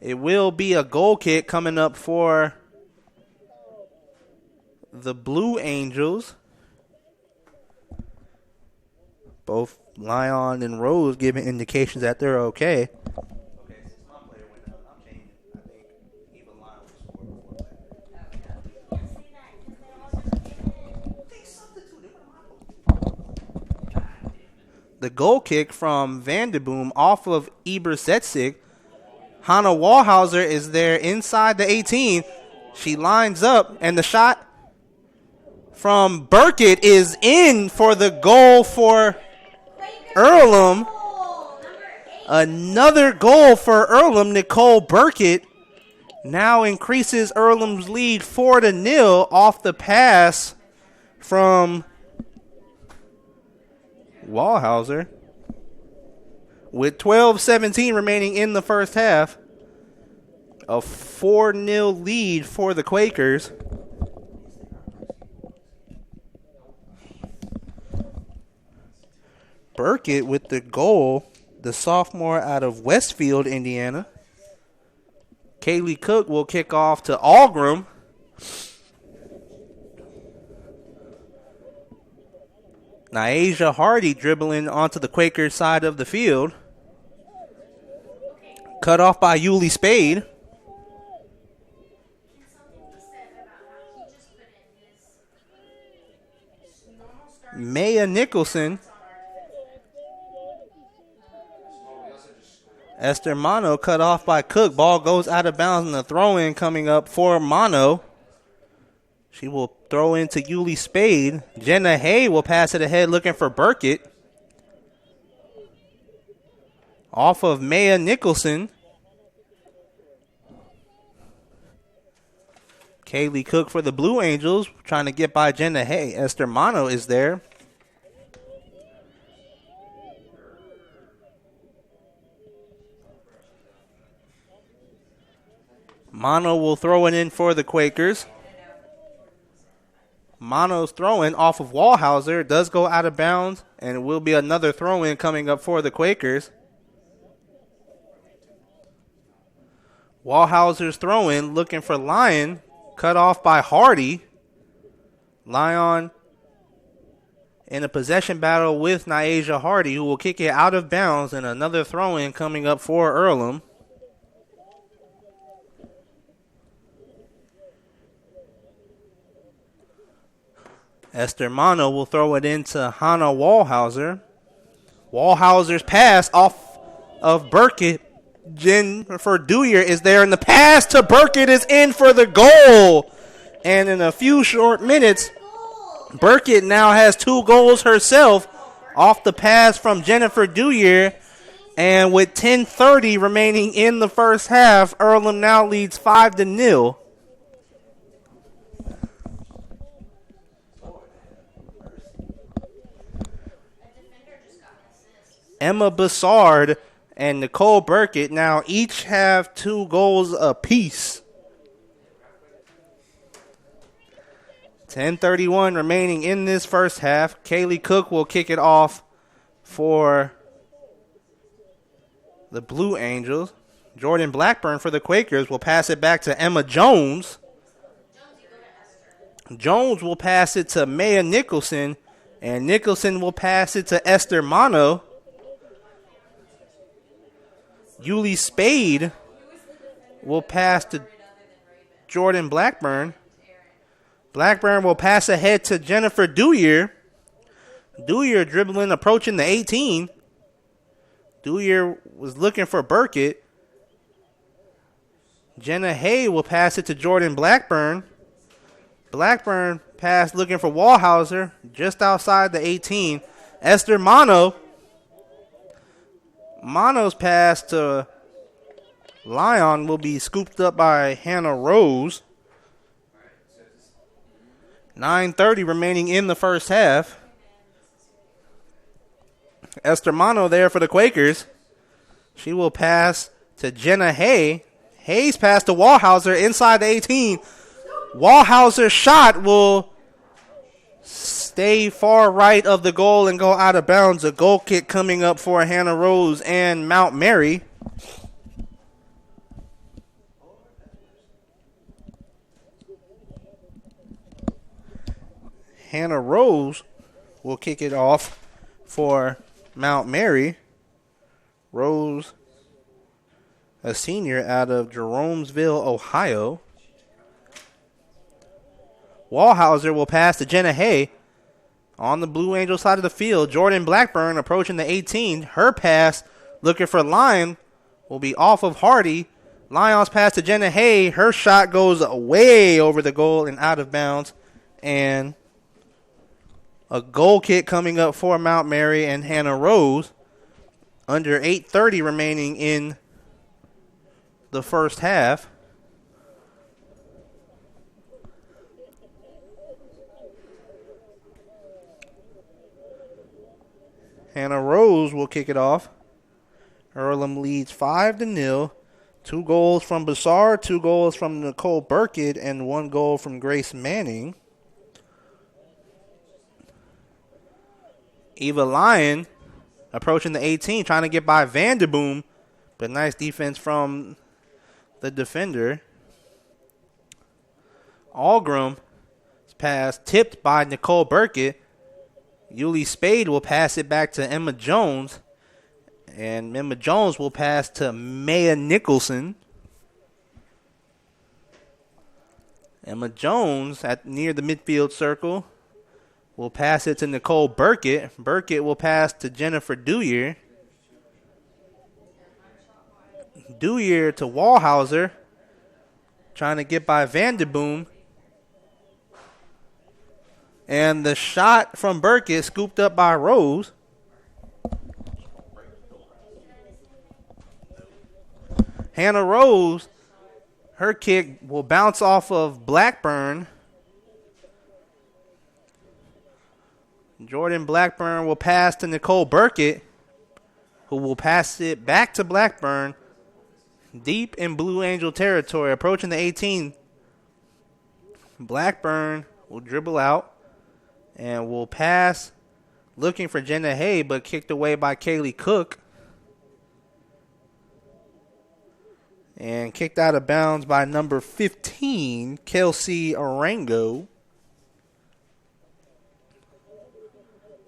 it will be a goal kick coming up for the Blue Angels. Both Lyon and Rose giving indications that they're okay. The goal kick from Vanderboom off of Eber Setsik. Hannah Wallhauser is there inside the 18. She lines up, and the shot from Burkett is in for the goal for Earlham. Another goal for Earlham. Nicole Burkett now increases Earlham's lead 4-0 off the pass from Wallhauser, with 12:17 remaining in the first half. A 4-0 lead for the Quakers. Burkett with the goal, the sophomore out of Westfield, Indiana. Kaylee Cook will kick off to Algram. Nyasia Hardy dribbling onto the Quakers side of the field. Cut off by Yuli Spade. Maya Nicholson. Esther Mano cut off by Cook. Ball goes out of bounds, and the throw-in coming up for Mano. She will throw into Yuli Spade. Jenna Hay will pass it ahead looking for Burkett. Off of Maya Nicholson. Kaylee Cook for the Blue Angels trying to get by Jenna Hay. Esther Mano is there. Mano will throw it in for the Quakers. Mano's throw-in off of Wallhauser. It does go out of bounds, and it will be another throw-in coming up for the Quakers. Wallhauser's throw-in looking for Lyon. Cut off by Hardy. Lyon in a possession battle with Nyasia Hardy, who will kick it out of bounds, and another throw-in coming up for Earlham. Esther Mano will throw it into Hannah Wallhauser. Wallhauser's pass off of Burkett. Jennifer Dewyer is there, and the pass to Burkett is in for the goal. And in a few short minutes, Burkett now has 2 goals herself off the pass from Jennifer Dewyer. And with 10:30 remaining in the first half, Earlham now leads 5-0. Emma Bassard and Nicole Burkett now each have 2 goals apiece. 10:31 remaining in this first half. Kaylee Cook will kick it off for the Blue Angels. Jordan Blackburn for the Quakers will pass it back to Emma Jones. Jones will pass it to Maya Nicholson, and Nicholson will pass it to Esther Mono. Yuli Spade will pass to Jordan Blackburn. Blackburn will pass ahead to Jennifer Dewyer. Dewyer dribbling, approaching the 18. Dewyer was looking for Burkett. Jenna Hay will pass it to Jordan Blackburn. Blackburn pass looking for Wallhauser just outside the 18. Esther Mono. Mono's pass to Lyon will be scooped up by Hannah Rose. 9:30 remaining in the first half. Esther Mono there for the Quakers. She will pass to Jenna Hay. Hayes pass to Wallhauser inside the 18. Wallhauser's shot will stay far right of the goal and go out of bounds. A goal kick coming up for Hannah Rose and Mount Mary. Hannah Rose will kick it off for Mount Mary. Rose, a senior out of Jeromesville, Ohio. Wallhauser will pass to Jenna Hay. On the Blue Angel side of the field, Jordan Blackburn approaching the 18. Her pass, looking for Lyon, will be off of Hardy. Lyon's pass to Jenna Hay. Her shot goes way over the goal and out of bounds. And a goal kick coming up for Mount Mary and Hannah Rose. Under 8:30 remaining in the first half. Hannah Rose will kick it off. Earlham leads 5-0. 2 goals from Bassar, 2 goals from Nicole Burkett, and 1 goal from Grace Manning. Eva Lyon approaching the 18, trying to get by Vanderboom, but nice defense from the defender. Algrim's pass tipped by Nicole Burkett. Yuli Spade will pass it back to Emma Jones, and Emma Jones will pass to Maya Nicholson. Emma Jones near the midfield circle will pass it to Nicole Burkett. Burkett will pass to Jennifer Dewyer. Dewyer to Wallhauser, trying to get by Vanderboom. And the shot from Burkett scooped up by Rose. Hannah Rose, her kick will bounce off of Blackburn. Jordan Blackburn will pass to Nicole Burkett, who will pass it back to Blackburn. Deep in Blue Angel territory, approaching the 18. Blackburn will dribble out and will pass, looking for Jenna Hay, but kicked away by Kaylee Cook. And kicked out of bounds by number 15, Kelsey Arango.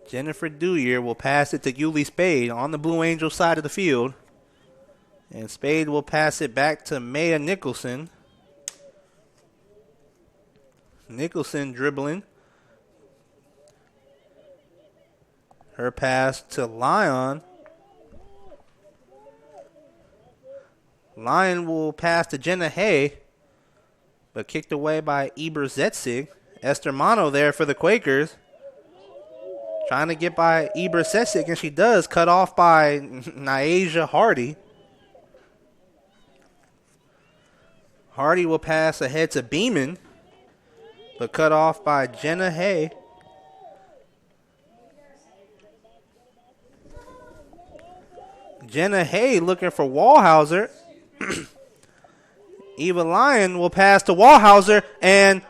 Jennifer Dewyer will pass it to Yuli Spade on the Blue Angel side of the field. And Spade will pass it back to Maya Nicholson. Nicholson dribbling. Her pass to Lyon. Lyon will pass to Jenna Hay, but kicked away by Eber Zetzig. Esther Mono there for the Quakers. Trying to get by Eber Zetzig, and she does, cut off by Nyasia Hardy. Hardy will pass ahead to Beeman, but cut off by Jenna Hay. Jenna Hay looking for Wallhauser. Eva Lyon will pass to Wallhauser, and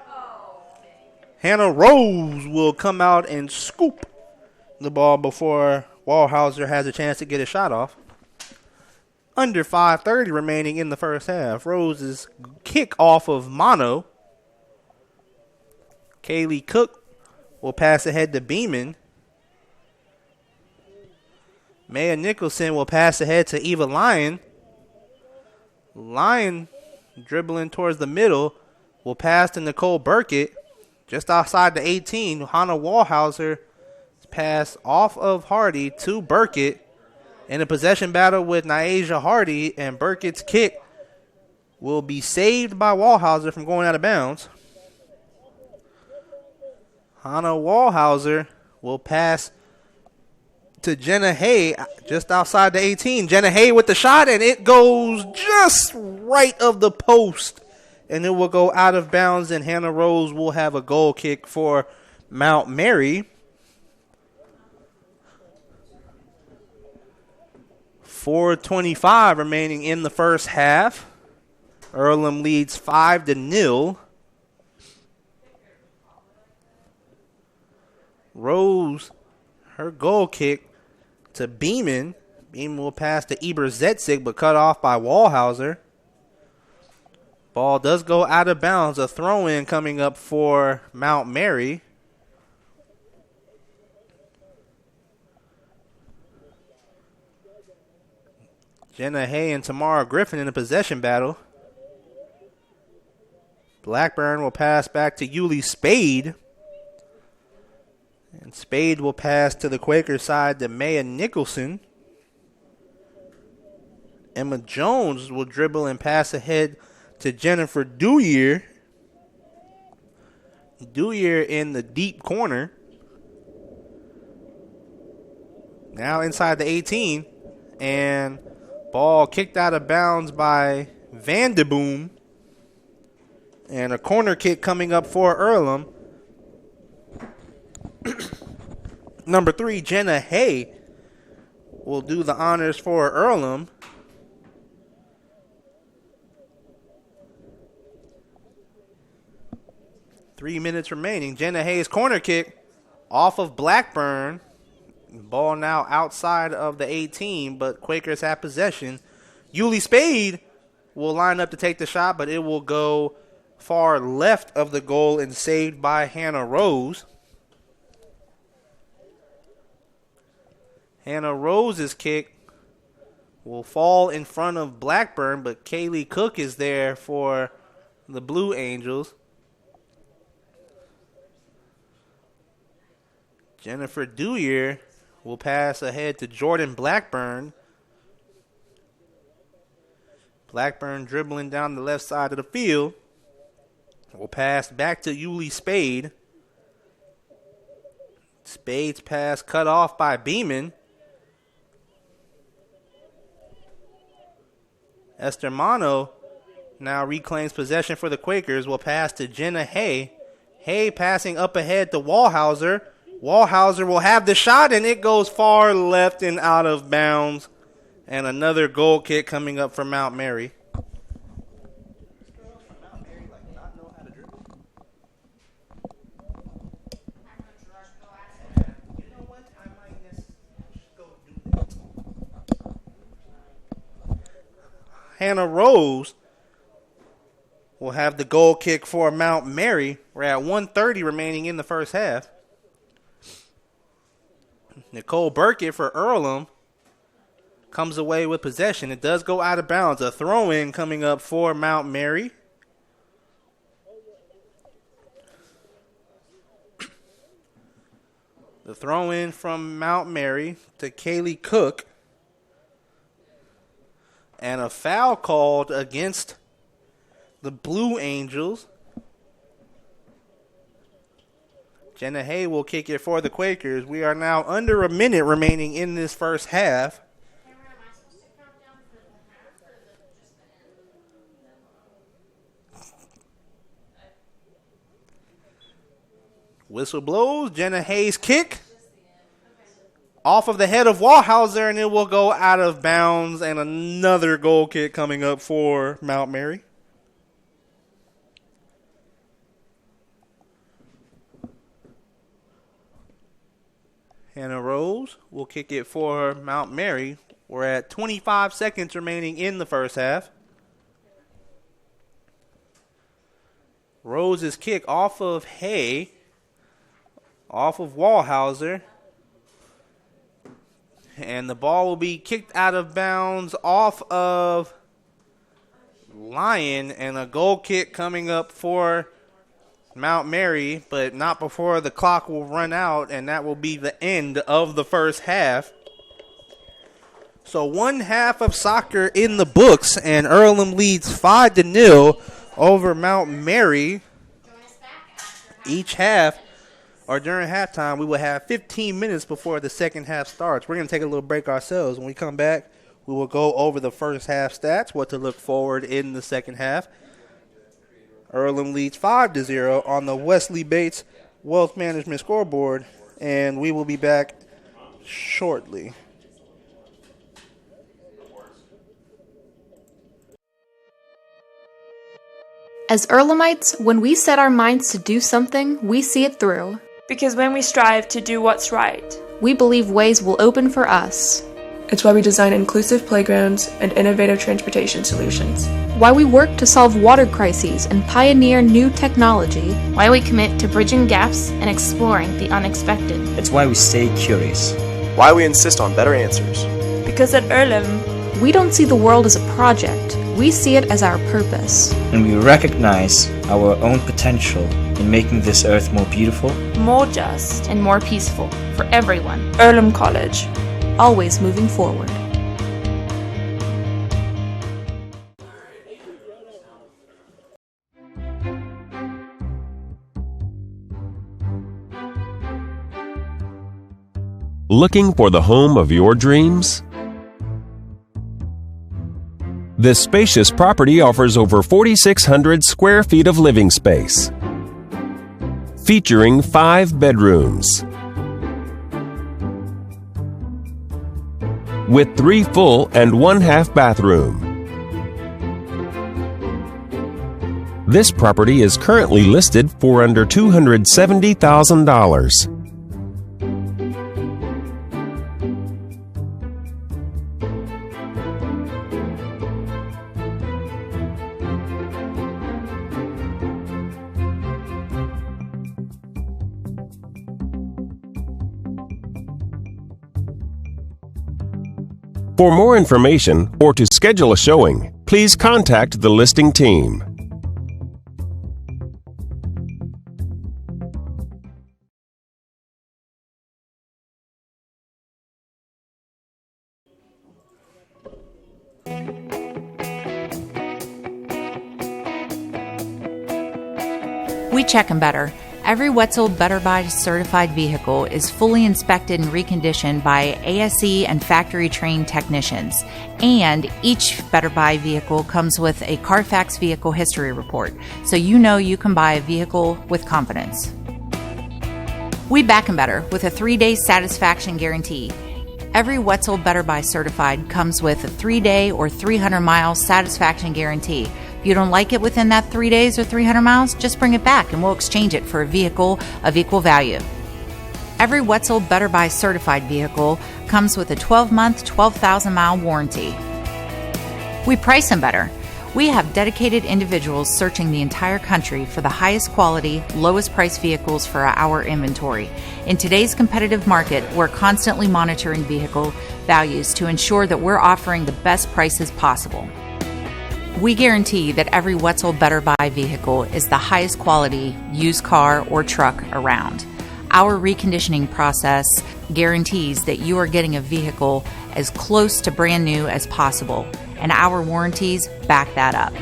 Hannah Rose will come out and scoop the ball before Wallhauser has a chance to get a shot off. Under 5:30 remaining in the first half. Rose's kick off of Mono. Kaylee Cook will pass ahead to Beeman. Maya Nicholson will pass ahead to Eva Lyon. Lyon dribbling towards the middle will pass to Nicole Burkett. Just outside the 18, Hannah Wallhauser pass off of Hardy to Burkett in a possession battle with Nyasia Hardy, and Burkett's kick will be saved by Wallhauser from going out of bounds. Hannah Wallhauser will pass to Jenna Hay just outside the 18. Jenna Hay with the shot, and it goes just right of the post, and it will go out of bounds, and Hannah Rose will have a goal kick for Mount Mary. 4:25 remaining in the first half. Earlham leads 5-0. Rose, her goal kick to Beeman. Beeman will pass to Eber Zetzig, but cut off by Wallhauser. Ball does go out of bounds. A throw-in coming up for Mount Mary. Jenna Hay and Tamara Griffin in a possession battle. Blackburn will pass back to Yuli Spade. And Spade will pass to the Quaker side to Maya Nicholson. Emma Jones will dribble and pass ahead to Jennifer Dewyer. Dewyer in the deep corner. Now inside the 18. And ball kicked out of bounds by Vandeboom. And a corner kick coming up for Earlham. Number 3, Jenna Hay will do the honors for Earlham. Three minutes remaining. Jenna Hay's corner kick off of Blackburn. Ball now outside of the 18, but Quakers have possession. Yuli Spade will line up to take the shot, but it will go far left of the goal and saved by Hannah Rose. Hannah Rose's kick will fall in front of Blackburn, but Kaylee Cook is there for the Blue Angels. Jennifer Dewyer will pass ahead to Jordan Blackburn. Blackburn dribbling down the left side of the field. Will pass back to Yuli Spade. Spade's pass cut off by Beeman. Esther Mono now reclaims possession for the Quakers. Will pass to Jenna Hay. Hay passing up ahead to Wallhauser. Wallhauser will have the shot, and it goes far left and out of bounds. And another goal kick coming up for Mount Mary. Hannah Rose will have the goal kick for Mount Mary. We're at 1:30 remaining in the first half. Nicole Burkett for Earlham comes away with possession. It does go out of bounds. A throw-in coming up for Mount Mary. The throw-in from Mount Mary to Kaylee Cook. And a foul called against the Blue Angels. Jenna Hay will kick it for the Quakers. We are now under a minute remaining in this first half. Whistle blows. Jenna Hay's kick off of the head of Wallhauser, and it will go out of bounds. And another goal kick coming up for Mount Mary. Hannah Rose will kick it for Mount Mary. We're at 25 seconds remaining in the first half. Rose's kick off of Hay, off of Wallhauser. And the ball will be kicked out of bounds off of Lyon, and a goal kick coming up for Mount Mary, but not before the clock will run out, and that will be the end of the first half. So 1 half of soccer in the books, and Earlham leads 5-0 over Mount Mary. Each half, or during halftime, we will have 15 minutes before the second half starts. We're going to take a little break ourselves. When we come back, we will go over the first half stats, what to look forward in the second half. Earlham leads 5-0 on the Wesley Bates Wealth Management scoreboard, and we will be back shortly. As Earlhamites, when we set our minds to do something, we see it through. Because when we strive to do what's right, we believe ways will open for us. It's why we design inclusive playgrounds and innovative transportation solutions. Why we work to solve water crises and pioneer new technology. Why we commit to bridging gaps and exploring the unexpected. It's why we stay curious. Why we insist on better answers. Because at Earlham, we don't see the world as a project. We see it as our purpose. And we recognize our own potential in making this earth more beautiful, more just, and more peaceful for everyone. Earlham College. Always moving forward. Looking for the home of your dreams? This spacious property offers over 4,600 square feet of living space, featuring 5 bedrooms, with 3 full and 1 half bathroom. This property is currently listed for under $270,000. For more information or to schedule a showing, please contact the listing team. We check 'em better. Every Wetzel Better Buy certified vehicle is fully inspected and reconditioned by ASE and factory-trained technicians. And each Better Buy vehicle comes with a Carfax vehicle history report, so you know you can buy a vehicle with confidence. We back 'em better with a 3-day satisfaction guarantee. Every Wetzel Better Buy certified comes with a 3-day or 300-mile satisfaction guarantee. If you don't like it within that 3 days or 300 miles, just bring it back and we'll exchange it for a vehicle of equal value. Every Wetzel Better Buy certified vehicle comes with a 12-month, 12,000-mile warranty. We price them better. We have dedicated individuals searching the entire country for the highest quality, lowest price vehicles for our inventory. In today's competitive market, we're constantly monitoring vehicle values to ensure that we're offering the best prices possible. We guarantee that every Wetzel Better Buy vehicle is the highest quality used car or truck around. Our reconditioning process guarantees that you are getting a vehicle as close to brand new as possible, and our warranties back that up.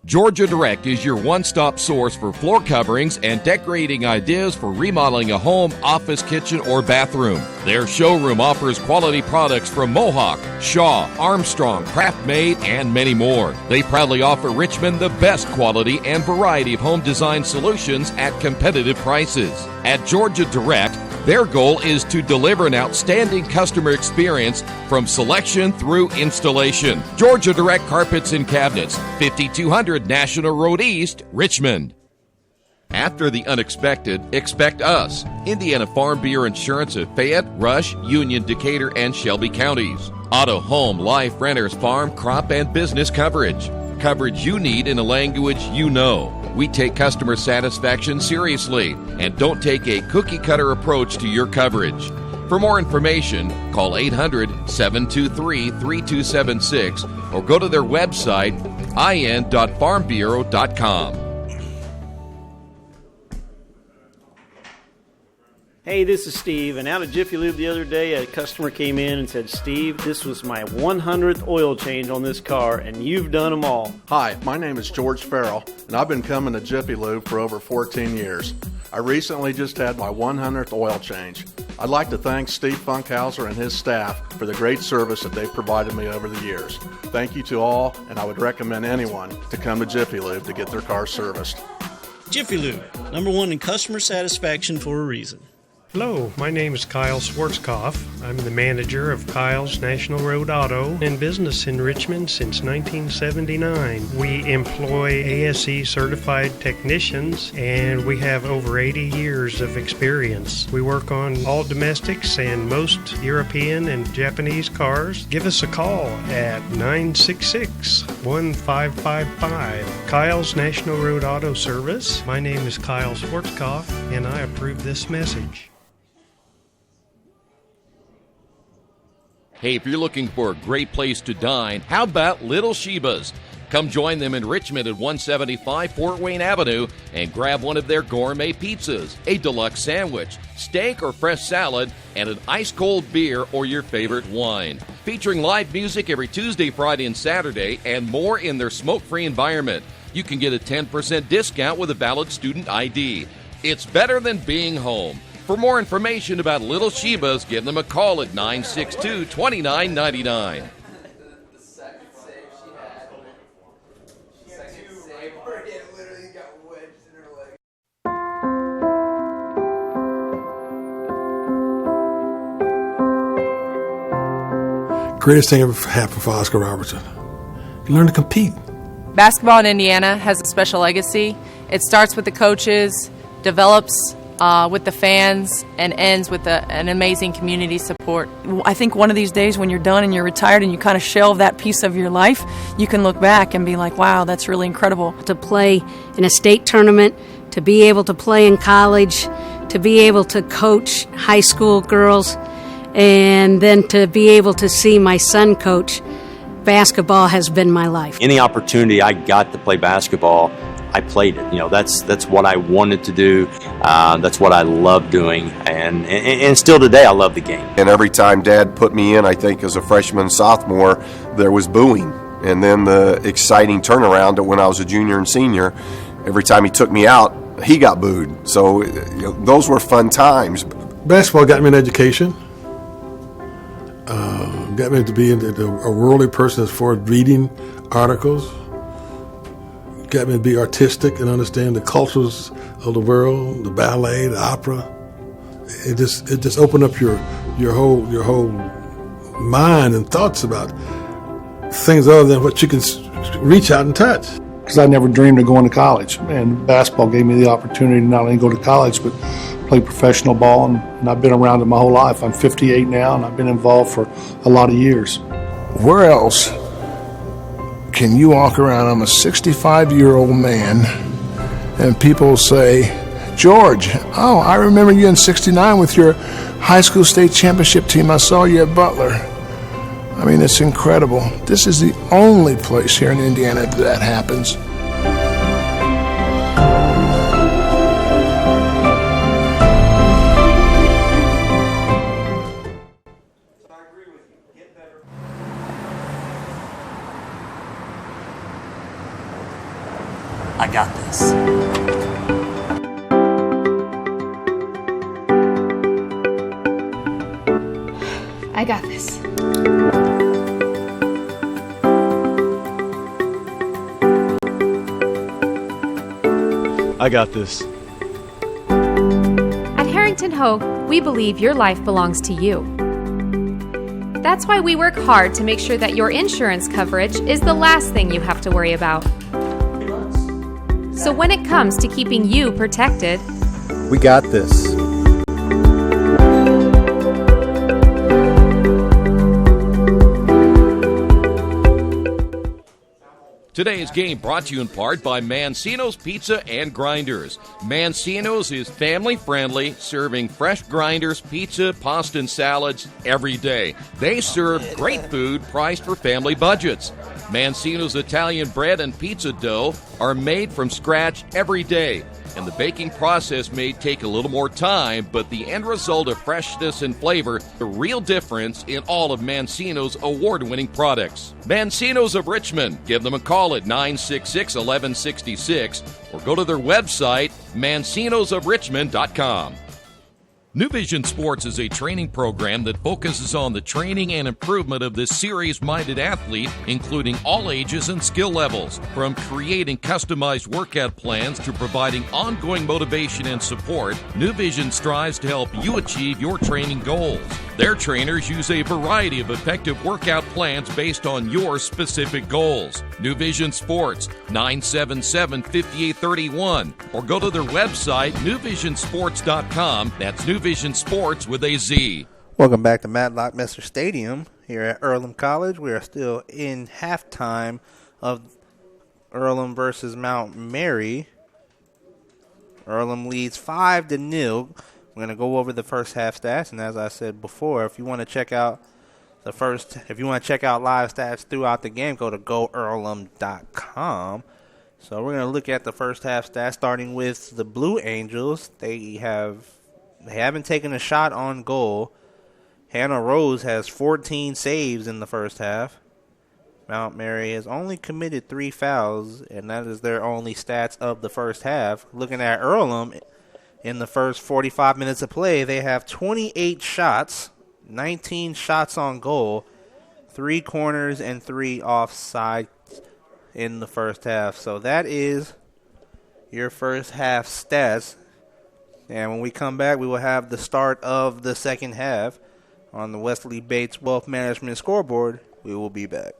Georgia Direct is your one-stop source for floor coverings and decorating ideas for remodeling a home, office, kitchen, or bathroom. Their showroom offers quality products from Mohawk, Shaw, Armstrong, Craft-Made, and many more. They proudly offer Richmond the best quality and variety of home design solutions at competitive prices. At Georgia Direct, Their goal is to deliver an outstanding customer experience from selection through installation. Georgia Direct Carpets and Cabinets, 5200 National Road East, Richmond. After the unexpected, expect us. Indiana Farm Bureau Insurance of Fayette, Rush, Union, Decatur, and Shelby counties. Auto, home, life, renters, farm, crop, and business coverage. Coverage you need in a language you know. We take customer satisfaction seriously and don't take a cookie-cutter approach to your coverage. For more information, call 800-723-3276 or go to their website, in.farmbureau.com. Hey, this is Steve, and out at Jiffy Lube the other day, a customer came in and said, Steve, this was my 100th oil change on this car, and you've done them all. Hi, my name is George Farrell, and I've been coming to Jiffy Lube for over 14 years. I recently just had my 100th oil change. I'd like to thank Steve Funkhauser and his staff for the great service that they've provided me over the years. Thank you to all, and I would recommend anyone to come to Jiffy Lube to get their car serviced. Jiffy Lube, #1 in customer satisfaction for a reason. Hello, my name is Kyle Schwarzkopf. I'm the manager of Kyle's National Road Auto, in business in Richmond since 1979. We employ ASE certified technicians, and we have over 80 years of experience. We work on all domestics and most European and Japanese cars. Give us a call at 966-1555. Kyle's National Road Auto Service. My name is Kyle Schwarzkopf, and I approve this message. Hey, if you're looking for a great place to dine, how about Little Sheba's? Come join them in Richmond at 175 Fort Wayne Avenue and grab one of their gourmet pizzas, a deluxe sandwich, steak or fresh salad, and an ice-cold beer or your favorite wine. Featuring live music every Tuesday, Friday, and Saturday, and more in their smoke-free environment. You can get a 10% discount with a valid student ID. It's better than being home. For more information about Little Sheba's, give them a call at 962-2999. Greatest thing ever happened for Oscar Robertson. You learn to compete. Basketball in Indiana has a special legacy. It starts with the coaches, develops with the fans, and ends with an amazing community support. I think one of these days when you're done and you're retired and you kind of shelve that piece of your life, you can look back and be like, wow, that's really incredible. To play in a state tournament, to be able to play in college, to be able to coach high school girls, and then to be able to see my son coach, basketball has been my life. Any opportunity I got to play basketball, I played it. You know, that's what I wanted to do. That's what I love doing, and still today I love the game. And every time Dad put me in, I think as a freshman, sophomore, there was booing, and then the exciting turnaround when I was a junior and senior. Every time he took me out, he got booed. So those were fun times. Basketball got me an education. Got me to be a worldly person as far as reading articles. Got me to be artistic and understand the cultures of the world, the ballet, the opera. It just opened up your whole mind and thoughts about things other than what you can reach out and touch. Because I never dreamed of going to college, and basketball gave me the opportunity to not only go to college but play professional ball, and I've been around it my whole life. I'm 58 now, and I've been involved for a lot of years. Where else can you walk around? I'm a 65-year-old man, and people say, George, oh, I remember you in '69 with your high school state championship team. I saw you at Butler. I mean, it's incredible. This is the only place here in Indiana that happens. I got this. I got this. I got this. At Harrington Hogue, We believe your life belongs to you. That's why we work hard to make sure that your insurance coverage is the last thing you have to worry about. So when it comes to keeping you protected, we got this. Today's game brought to you in part by Mancino's Pizza and Grinders. Mancino's is family-friendly, serving fresh grinders, pizza, pasta, and salads every day. They serve great food priced for family budgets. Mancino's Italian bread and pizza dough are made from scratch every day, and the baking process may take a little more time, but the end result of freshness and flavor, the real difference in all of Mancino's award-winning products. Mancino's of Richmond. Give them a call at 966-1166 or go to their website, mancinosofrichmond.com. New Vision Sports is a training program that focuses on the training and improvement of this serious-minded athlete, including all ages and skill levels. From creating customized workout plans to providing ongoing motivation and support, New Vision strives to help you achieve your training goals. Their trainers use a variety of effective workout plans based on your specific goals. New Vision Sports, 977-5831, or go to their website, newvisionsports.com. That's New Vision Sports with a Z. Welcome back to Matlock Messer Stadium here at Earlham College. We are still in halftime of Earlham versus Mount Mary. Earlham leads 5-0. We're going to go over the first half stats, and as I said before, if you want to check out live stats throughout the game, go to goearlham.com. So we're going to look at the first half stats, starting with the Blue Angels. They haven't taken a shot on goal. Hannah Rose has 14 saves in the first half. Mount Mary has only committed 3 fouls, and that is their only stats of the first half. Looking at Earlham, in the first 45 minutes of play, they have 28 shots, 19 shots on goal, 3 corners, and 3 offside in the first half. So that is your first half stats. And when we come back, we will have the start of the second half on the Wesley Bates Wealth Management scoreboard. We will be back.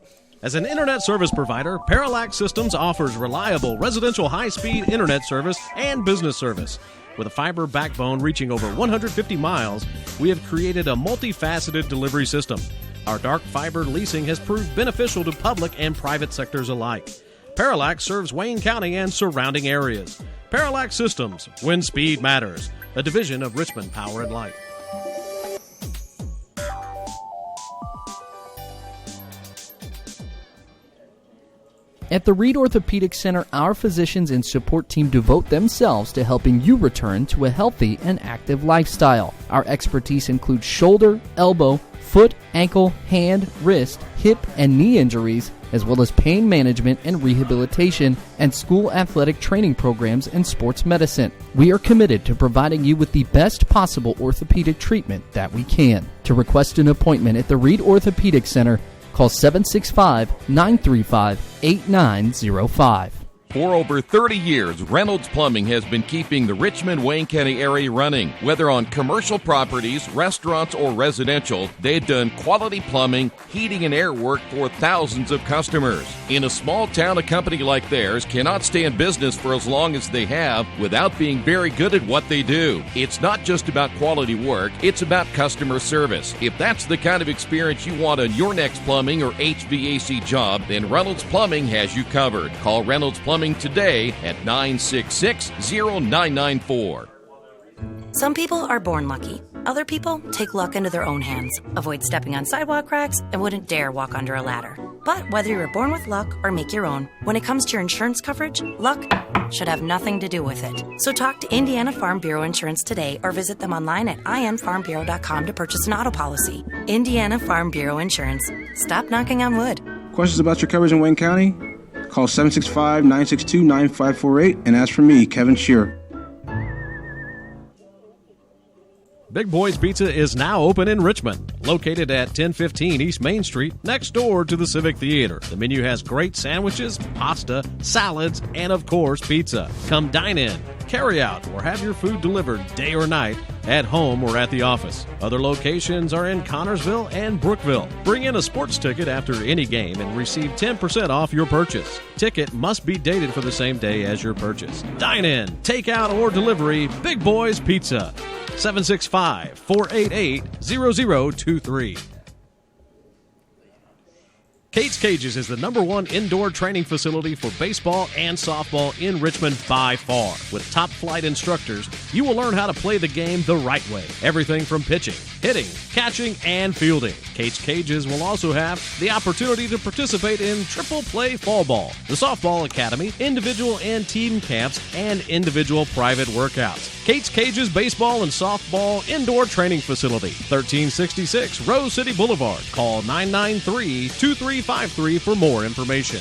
As an internet service provider, Parallax Systems offers reliable residential high-speed internet service and business service. With a fiber backbone reaching over 150 miles, we have created a multifaceted delivery system. Our dark fiber leasing has proved beneficial to public and private sectors alike. Parallax serves Wayne County and surrounding areas. Parallax Systems, when speed matters, a division of Richmond Power and Light. At the Reed Orthopedic Center, our physicians and support team devote themselves to helping you return to a healthy and active lifestyle. Our expertise includes shoulder, elbow, foot, ankle, hand, wrist, hip, and knee injuries, as well as pain management and rehabilitation, and school athletic training programs and sports medicine. We are committed to providing you with the best possible orthopedic treatment that we can. To request an appointment at the Reed Orthopedic Center, call 765-935-8905. For over 30 years, Reynolds Plumbing has been keeping the Richmond-Wayne County area running. Whether on commercial properties, restaurants, or residential, they've done quality plumbing, heating, and air work for thousands of customers. In a small town, a company like theirs cannot stay in business for as long as they have without being very good at what they do. It's not just about quality work, it's about customer service. If that's the kind of experience you want on your next plumbing or HVAC job, then Reynolds Plumbing has you covered. Call Reynolds Plumbing today at 966-0994. Some people are born lucky. Other people take luck into their own hands, avoid stepping on sidewalk cracks, and wouldn't dare walk under a ladder. But whether you're born with luck or make your own, when it comes to your insurance coverage, luck should have nothing to do with it. So talk to Indiana Farm Bureau Insurance today or visit them online at infarmbureau.com to purchase an auto policy. Indiana Farm Bureau Insurance. Stop knocking on wood. Questions about your coverage in Wayne County? Call 765-962-9548 and ask for me, Kevin Shearer. Big Boy's Pizza is now open in Richmond, located at 1015 East Main Street, next door to the Civic Theater. The menu has great sandwiches, pasta, salads, and of course, pizza. Come dine in. carry-out, or have your food delivered day or night, at home or at the office. Other locations are in Connorsville and Brookville. Bring in a sports ticket after any game and receive 10% off your purchase. Ticket must be dated for the same day as your purchase. Dine in, take out, or delivery, Big Boys Pizza. 765-488-0023. Kate's Cages is the #1 indoor training facility for baseball and softball in Richmond by far. With top-flight instructors, you will learn how to play the game the right way. Everything from pitching, hitting, catching, and fielding. Kate's Cages will also have the opportunity to participate in triple play fall ball, the softball academy, individual and team camps, and individual private workouts. Kate's Cages Baseball and Softball Indoor Training Facility, 1366 Rose City Boulevard. Call 993-2353 for more information.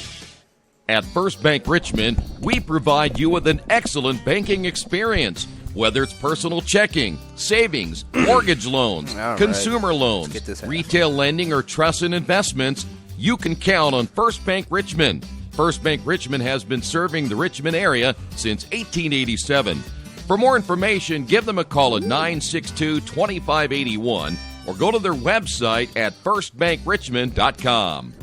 At First Bank Richmond, we provide you with an excellent banking experience. Whether it's personal checking, savings, mortgage loans, consumer loans, retail lending, or trust and investments, you can count on First Bank Richmond. First Bank Richmond has been serving the Richmond area since 1887. For more information, give them a call at 962-2581 or go to their website at firstbankrichmond.com.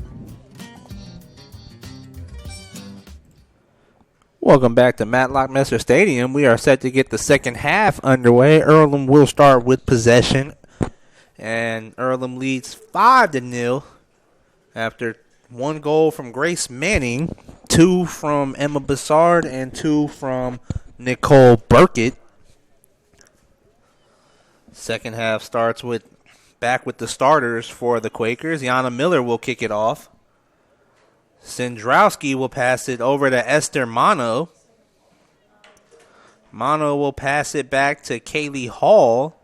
Welcome back to Matlock Messer Stadium. We are set to get the second half underway. Earlham will start with possession, and Earlham leads 5-0 after 1 goal from Grace Manning, 2 from Emma Bassard, and 2 from Nicole Burkett. Second half starts with back with the starters for the Quakers. Yana Miller will kick it off. Sendrowski will pass it over to Esther Mono. Mono will pass it back to Kaylee Hall.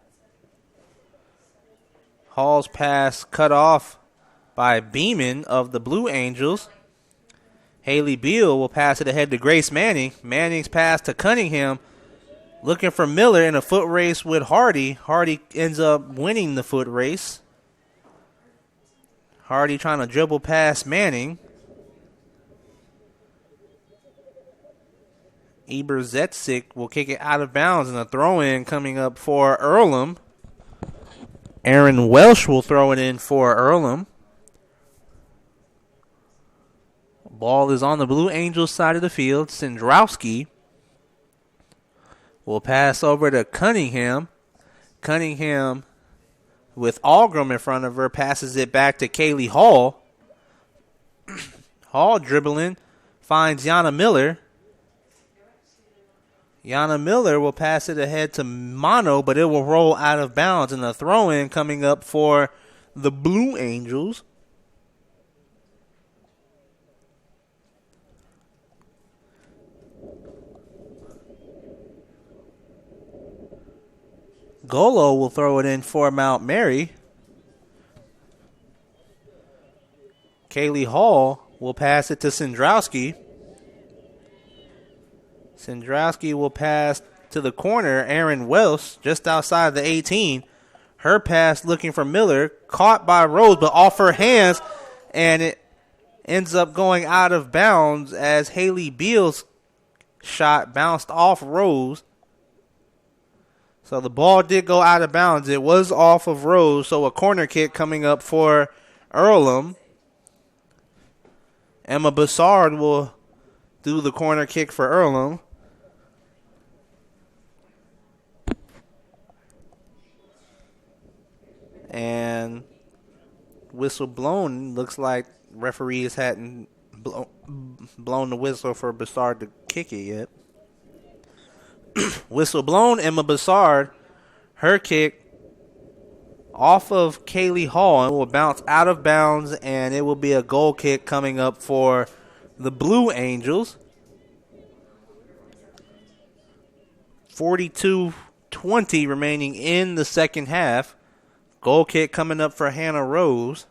Hall's pass cut off by Beeman of the Blue Angels. Haley Beal will pass it ahead to Grace Manning. Manning's pass to Cunningham. Looking for Miller in a foot race with Hardy. Hardy ends up winning the foot race. Hardy trying to dribble past Manning. Eber-Zetzik will kick it out of bounds, and a throw-in coming up for Earlham. Aaron Welsh will throw it in for Earlham. Ball is on the Blue Angels side of the field. Sendrowski will pass over to Cunningham. Cunningham, with Algram in front of her, passes it back to Kaylee Hall. Hall dribbling, finds Yana Miller. Yana Miller will pass it ahead to Mono, but it will roll out of bounds, and a throw-in coming up for the Blue Angels. Golo will throw it in for Mount Mary. Kaylee Hall will pass it to Sendrowski. Sendrowski will pass to the corner. Aaron Welsh just outside the 18. Her pass looking for Miller. Caught by Rose, but off her hands. And it ends up going out of bounds as Haley Beal's shot bounced off Rose. So the ball did go out of bounds. It was off of Rose, so a corner kick coming up for Earlham. Emma Bassard will do the corner kick for Earlham. And whistle blown. Looks like referees hadn't blown the whistle for Bassard to kick it yet. Whistle blown. Emma Bassard, her kick off of Kaylee Hall and will bounce out of bounds, and it will be a goal kick coming up for the Blue Angels. 42-20 remaining in the second half. Goal kick coming up for Hannah Rose.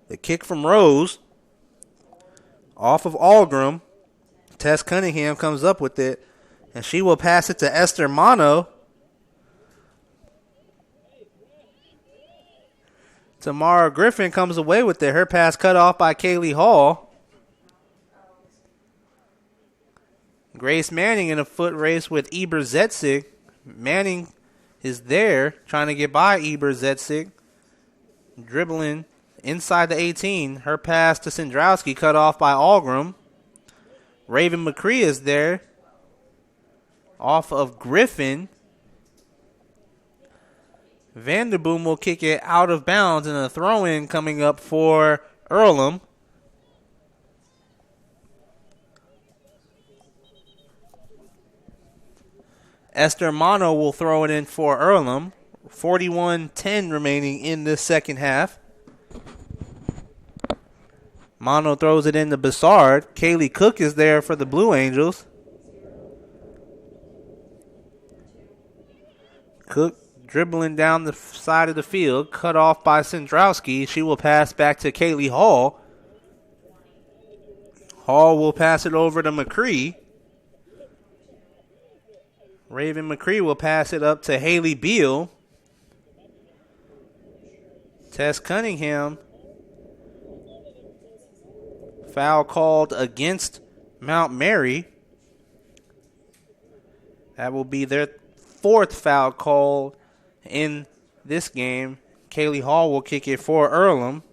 The kick from Rose off of Algram. Tess Cunningham comes up with it, and she will pass it to Esther Mono. Tamara Griffin comes away with it. Her pass cut off by Kaylee Hall. Grace Manning in a foot race with Eber Zetzig. Manning is there trying to get by Eber Zetzig. Dribbling inside the 18. Her pass to Sendrowski cut off by Algram. Raven McCree is there. Off of Griffin. Vanderboom will kick it out of bounds, and a throw-in coming up for Earlham. Esther Mono will throw it in for Earlham. 41-10 remaining in this second half. Mono throws it into Bassard. Kaylee Cook is there for the Blue Angels. Cook dribbling down the side of the field, cut off by Sendrowski. She will pass back to Kaylee Hall. Hall will pass it over to McCree. Raven McCree will pass it up to Haley Beal. Tess Cunningham. Foul called against Mount Mary. That will be their fourth foul called in this game. Kaylee Hall will kick it for Earlham.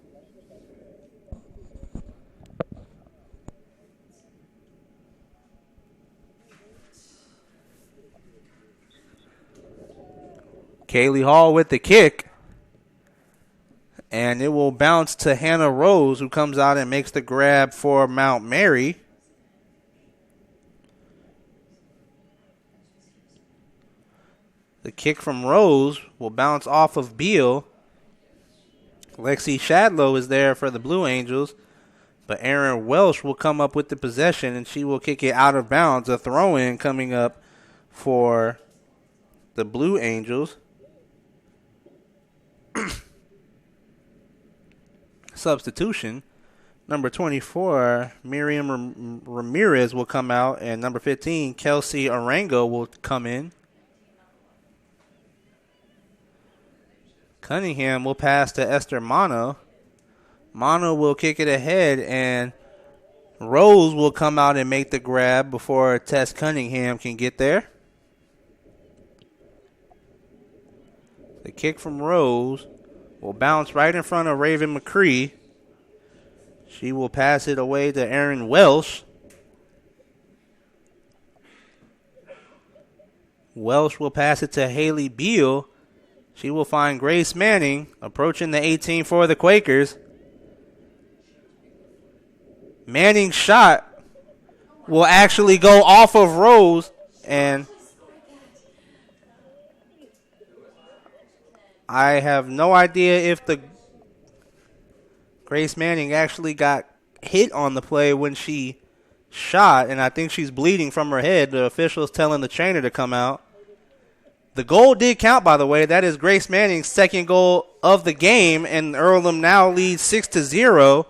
Kaylee Hall with the kick. And it will bounce to Hannah Rose, who comes out and makes the grab for Mount Mary. The kick from Rose will bounce off of Beal. Lexi Shadlow is there for the Blue Angels. But Erin Welsh will come up with the possession, and she will kick it out of bounds. A throw-in coming up for the Blue Angels. Substitution. Number 24, Miriam Ramirez will come out, and number 15, Kelsey Arango will come in. Cunningham will pass to Esther Mono. Mono will kick it ahead, and Rose will come out and make the grab before Tess Cunningham can get there. The kick from Rose will bounce right in front of Raven McCree. She will pass it away to Erin Welsh. Welsh will pass it to Haley Beal. She will find Grace Manning approaching the 18 for the Quakers. Manning's shot will actually go off of Rose, and I have no idea if the Grace Manning actually got hit on the play when she shot, and I think she's bleeding from her head. The official's telling the trainer to come out. The goal did count, by the way. That is Grace Manning's second goal of the game, and Earlham now leads 6-0.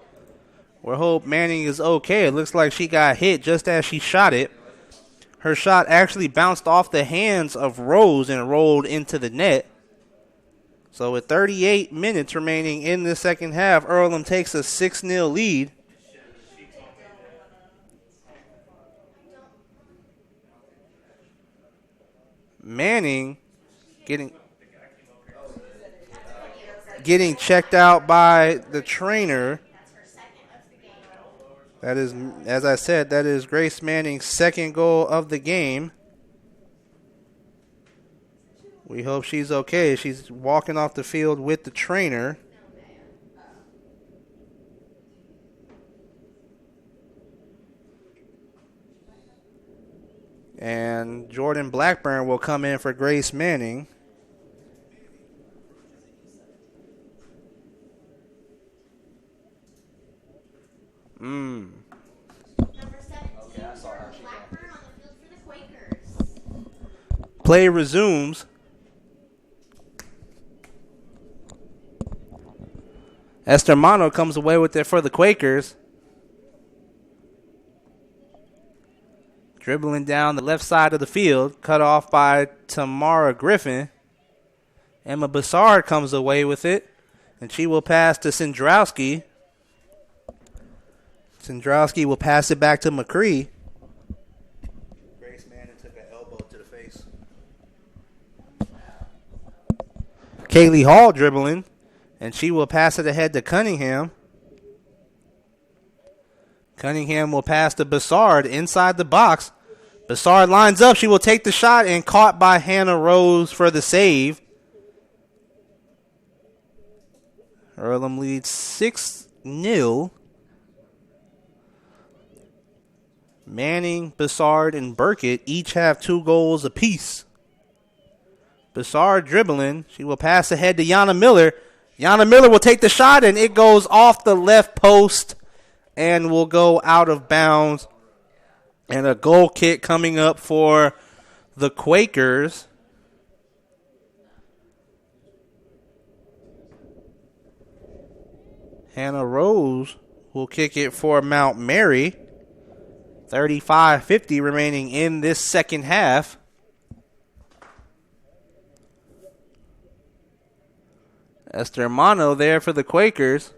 We hope Manning is okay. It looks like she got hit just as she shot it. Her shot actually bounced off the hands of Rose and rolled into the net. So with 38 minutes remaining in the second half, Earlham takes a 6-0 lead. Manning getting checked out by the trainer. That is, as I said, that is Grace Manning's second goal of the game. We hope she's okay. She's walking off the field with the trainer. And Jordan Blackburn will come in for Grace Manning. Play resumes. Esther Mono comes away with it for the Quakers. Dribbling down the left side of the field, cut off by Tamara Griffin. Emma Bassard comes away with it, And she will pass to Sandrowski. Sandrowski will pass it back to McCree. Grace Manning took an elbow to the face. Kaylee Hall dribbling. And she will pass it ahead to Cunningham. Cunningham will pass to Bassard inside the box. Bassard lines up. She will take the shot and caught by Hannah Rose for the save. Earlham leads 6-0. Manning, Bassard, and Burkett each have 2 goals apiece. Bassard dribbling. She will pass ahead to Yana Miller. Yana Miller will take the shot, and it goes off the left post and will go out of bounds. And a goal kick coming up for the Quakers. Hannah Rose will kick it for Mount Mary. 35-50 remaining in this second half. Esther Mano there for the Quakers.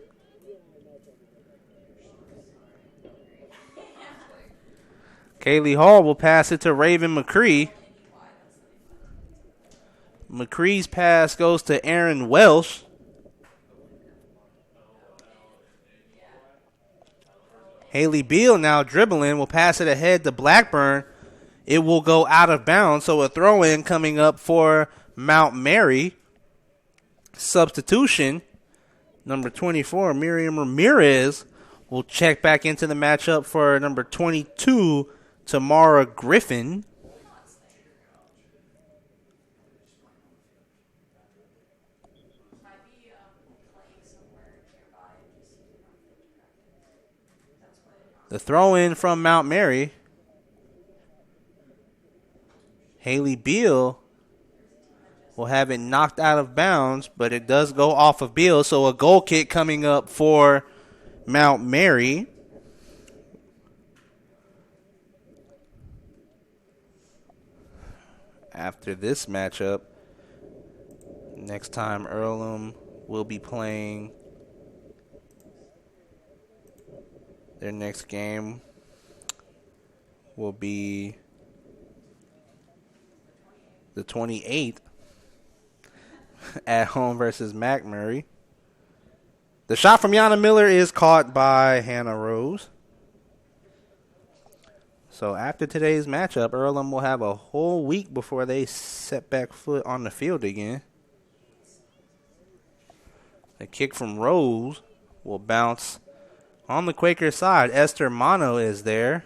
Kaylee Hall will pass it to Raven McCree. McCree's pass goes to Aaron Welsh. Haley Beal now dribbling, will pass it ahead to Blackburn. It will go out of bounds, so a throw-in coming up for Mount Mary. Substitution, number 24, Miriam Ramirez, will check back into the matchup for number 22, Tamara Griffin. The throw-in from Mount Mary. Haley Beal will have it knocked out of bounds, but it does go off of Beal, so a goal kick coming up for Mount Mary. After this matchup, next time Earlham will be playing their next game will be the 28th at home versus McMurray. The shot from Yana Miller is caught by Hannah Rose. So after today's matchup, Earlham will have a whole week before they set back foot on the field again. The kick from Rose will bounce on the Quaker side. Esther Mano is there.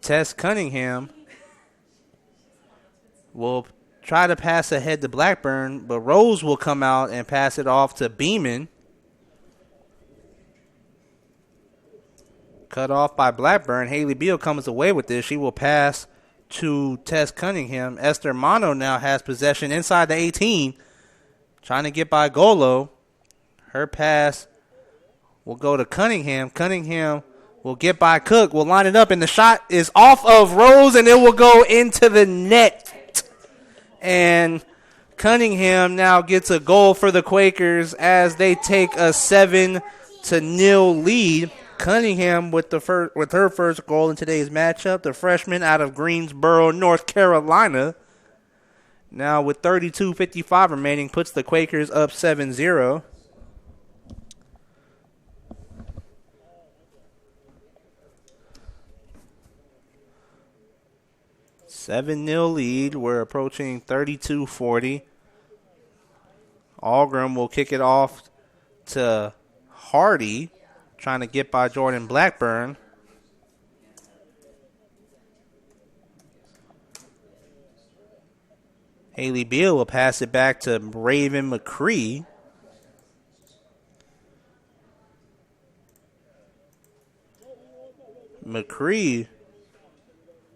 Tess Cunningham will try to pass ahead to Blackburn, but Rose will come out and pass it off to Beeman. Cut off by Blackburn. Haley Beal comes away with this. She will pass to Tess Cunningham. Esther Mano now has possession inside the 18. Trying to get by Golo. Her pass will go to Cunningham. Cunningham will get by Cook. Will line it up, and the shot is off of Rose, and it will go into the net. And Cunningham now gets a goal for the Quakers as they take a 7-0 lead. Cunningham with her first goal in today's matchup. The freshman out of Greensboro, North Carolina. Now with 32:55 remaining, puts the Quakers up 7-0. $7-0 lead. We're approaching 32:40. Algram will kick it off to Hardy, trying to get by Jordan Blackburn. Haley Beal will pass it back to Raven McCree. McCree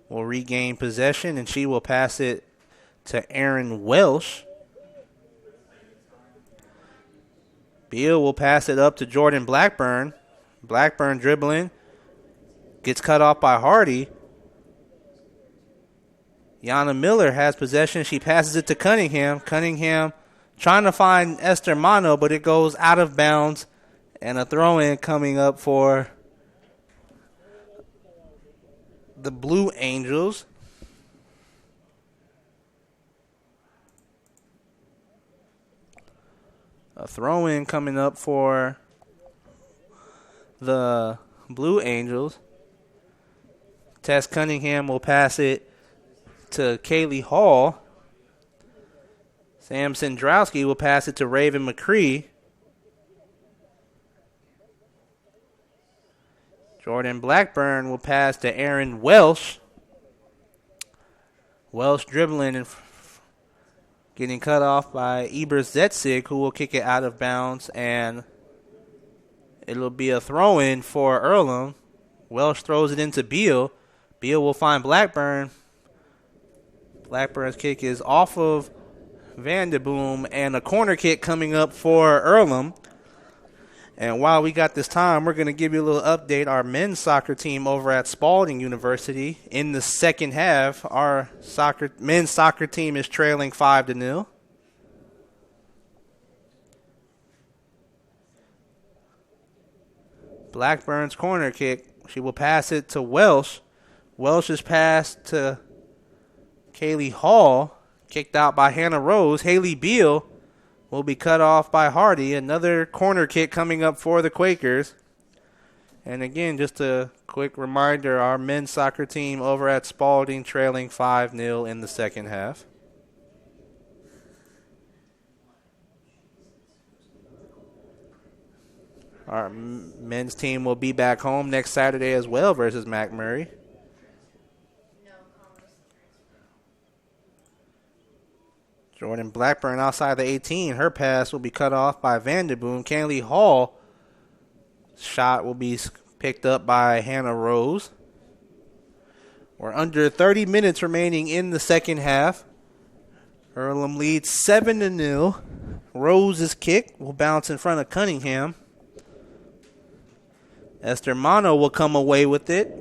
will regain possession, and she will pass it to Aaron Welsh. Beal will pass it up to Jordan Blackburn. Blackburn dribbling. Gets cut off by Hardy. Yana Miller has possession. She passes it to Cunningham. Cunningham trying to find Esther Mano, but it goes out of bounds. And a throw-in coming up for the Blue Angels. A throw-in coming up for the Blue Angels. Tess Cunningham will pass it to Kaylee Hall. Sam Sandrowski will pass it to Raven McCree. Jordan Blackburn will pass to Aaron Welsh. Welsh dribbling and getting cut off by Eber Zetzig, who will kick it out of bounds, and it'll be a throw-in for Earlham. Welsh throws it into Beal. Beal will find Blackburn. Blackburn's kick is off of Vanderboom, and a corner kick coming up for Earlham. And while we got this time, we're going to give you a little update. Our men's soccer team over at Spalding University in the second half, our men's soccer team is trailing 5-0. Blackburn's corner kick. She will pass it to Welsh. Welsh's pass to Kaylee Hall, kicked out by Hannah Rose. Haley Beal will be cut off by Hardy. Another corner kick coming up for the Quakers. And again, just a quick reminder, our men's soccer team over at Spalding trailing 5-0 in the second half. Our men's team will be back home next Saturday as well versus McMurray. Jordan Blackburn outside the 18. Her pass will be cut off by Vanderboom. Kaylee Hall shot will be picked up by Hannah Rose. We're under 30 minutes remaining in the second half. Earlham leads 7-0. Rose's kick will bounce in front of Cunningham. Esther Mano will come away with it.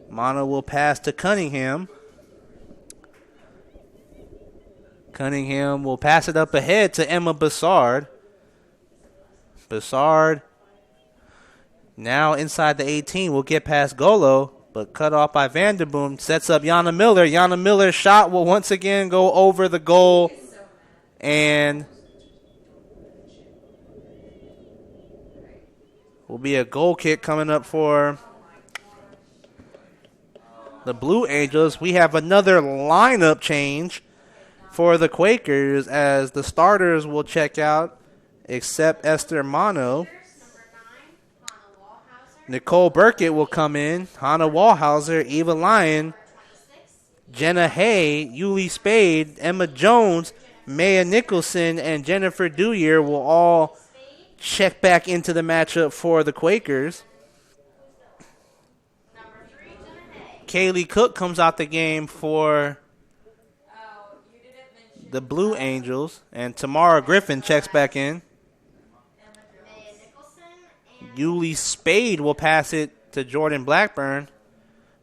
Mano will pass to Cunningham. Cunningham will pass it up ahead to Emma Bassard. Bassard now inside the 18 will get past Golo, but cut off by Vanderboom. Sets up Yana Miller. Yana Miller's shot will once again go over the goal, and will be a goal kick coming up for the Blue Angels. We have another lineup change for the Quakers as the starters will check out except Esther Mano. Nicole Burkett will come in. Hannah Wallhauser, Eva Lyon, Jenna Hay, Yuli Spade, Emma Jones, Maya Nicholson, and Jennifer Dewyer will all check back into the matchup for the Quakers. Kaylee Cook comes out the game for the Blue Angels, and Tamara Griffin checks back in. Yuli Spade will pass it to Jordan Blackburn.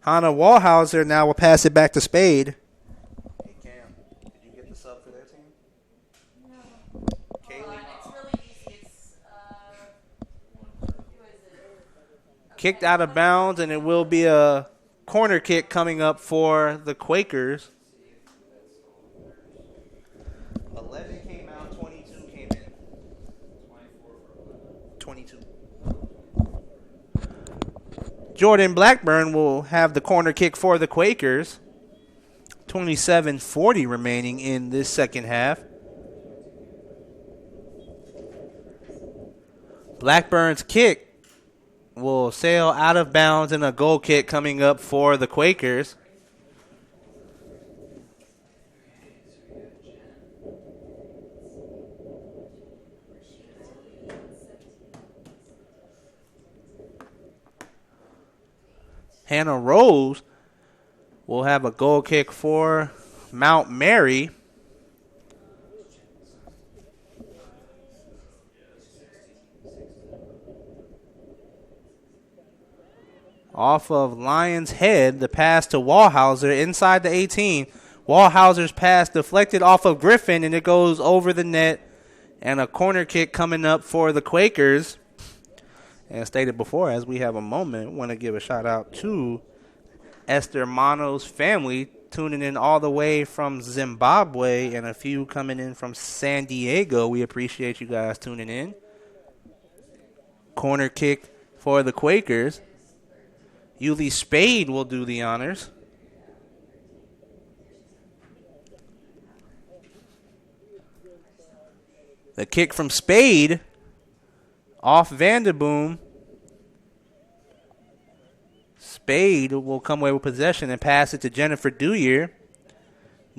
Hannah Wallhauser now will pass it back to Spade. Hey Cam, did you get the sub for their team? No. Kaylee. It's really easy. Kicked out of bounds, and it will be a corner kick coming up for the Quakers. 11 came out, 22 came in. 22. Jordan Blackburn will have the corner kick for the Quakers. 27:40 remaining in this second half. Blackburn's kick will sail out of bounds, and a goal kick coming up for the Quakers. Hannah Rose will have a goal kick for Mount Mary. Off of Lions' head, the pass to Wallhauser inside the 18. Wallhauser's pass deflected off of Griffin, and it goes over the net. And a corner kick coming up for the Quakers. And stated before, as we have a moment, want to give a shout out to Esther Mano's family, tuning in all the way from Zimbabwe, and a few coming in from San Diego. We appreciate you guys tuning in. Corner kick for the Quakers. Yuli Spade will do the honors. The kick from Spade off Vanderboom. Spade will come away with possession and pass it to Jennifer Dewyer.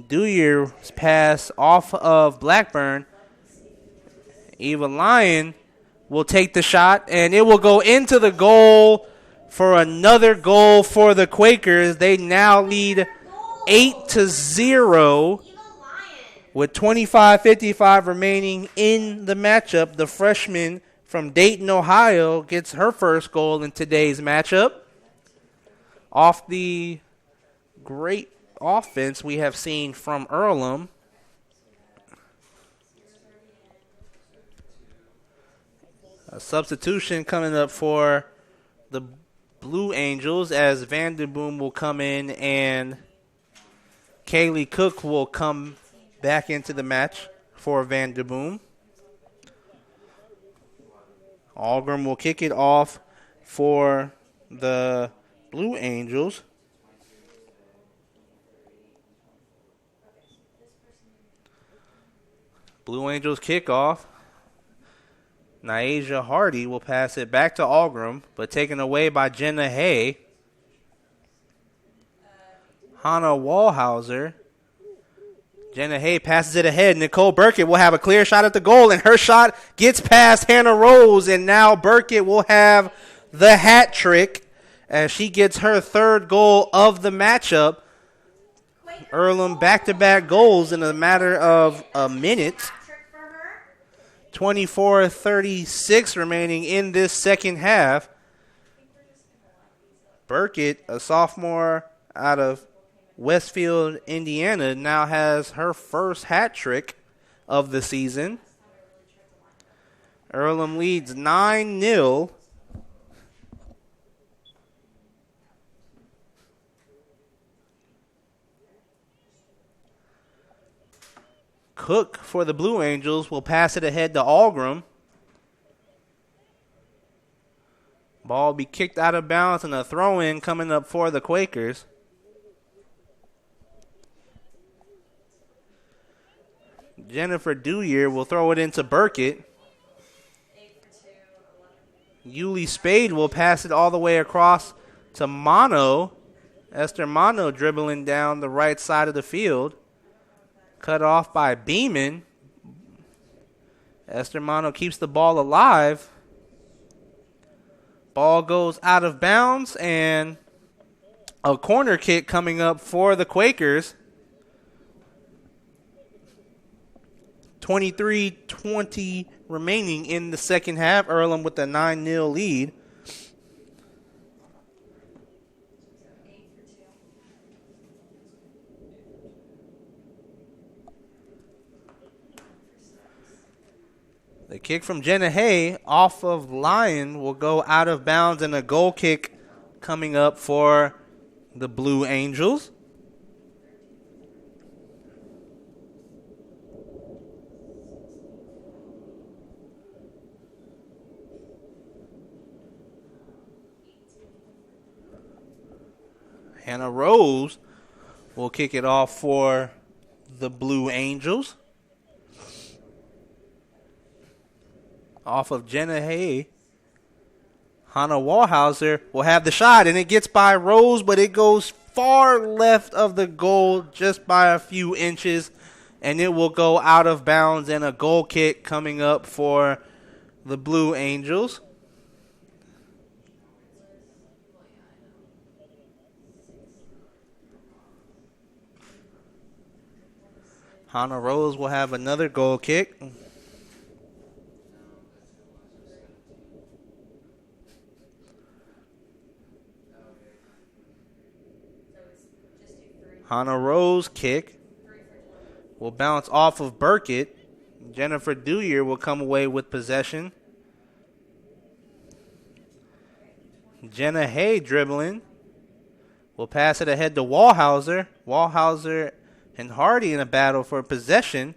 Dewey's pass off of Blackburn. Eva Lyon will take the shot, and it will go into the goal for another goal for the Quakers. They now lead 8-0 with 25:55 remaining in the matchup. The freshman from Dayton, Ohio, gets her first goal in today's matchup. Off the great offense we have seen from Earlham. A substitution coming up for the Blue Angels as Vanderboom will come in and Kaylee Cook will come back into the match for Vanderboom. Algram will kick it off for the Blue Angels. Blue Angels kickoff. Nyasia Hardy will pass it back to Algram, but taken away by Jenna Hay. Hannah Wallhauser. Jenna Hay passes it ahead. Nicole Burkett will have a clear shot at the goal, and her shot gets past Hannah Rose, and now Burkett will have the hat trick as she gets her third goal of the matchup. Earlham back-to-back goals in a matter of a minute. 24:36 remaining in this second half. Burkett, a sophomore out of Westfield, Indiana, now has her first hat trick of the season. Earlham leads 9-0. Cook for the Blue Angels will pass it ahead to Algram. Ball will be kicked out of bounds and a throw-in coming up for the Quakers. Jennifer Dewyer will throw it into Burkett. Yuli Spade will pass it all the way across to Mono. Esther Mono dribbling down the right side of the field. Cut off by Beeman. Esther Mono keeps the ball alive. Ball goes out of bounds, and a corner kick coming up for the Quakers. 23:20 remaining in the second half. Earlham with a 9-0 lead. The kick from Jenna Hay off of Lyon will go out of bounds, and a goal kick coming up for the Blue Angels. Hannah Rose will kick it off for the Blue Angels. Off of Jenna Hay. Hannah Wallhauser will have the shot, and it gets by Rose, but it goes far left of the goal just by a few inches, and it will go out of bounds, and a goal kick coming up for the Blue Angels. Hannah Rose will have another goal kick. Hannah Rose kick will bounce off of Burkett. Jennifer Dewyer will come away with possession. Jenna Hay dribbling. Will pass it ahead to Wallhauser. Wallhauser and Hardy in a battle for possession.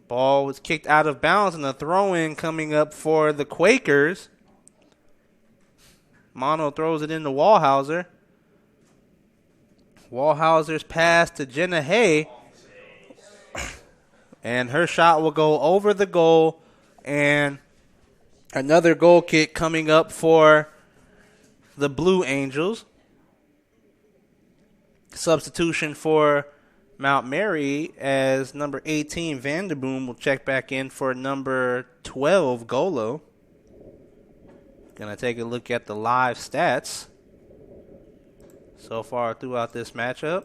Ball was kicked out of bounds and a throw-in coming up for the Quakers. Mono throws it into Wallhauser. Wallhauser's pass to Jenna Hay. And her shot will go over the goal. And another goal kick coming up for the Blue Angels. Substitution for Mount Mary as number 18 Vanderboom will check back in for number 12 Golo. Gonna take a look at the live stats so far throughout this matchup.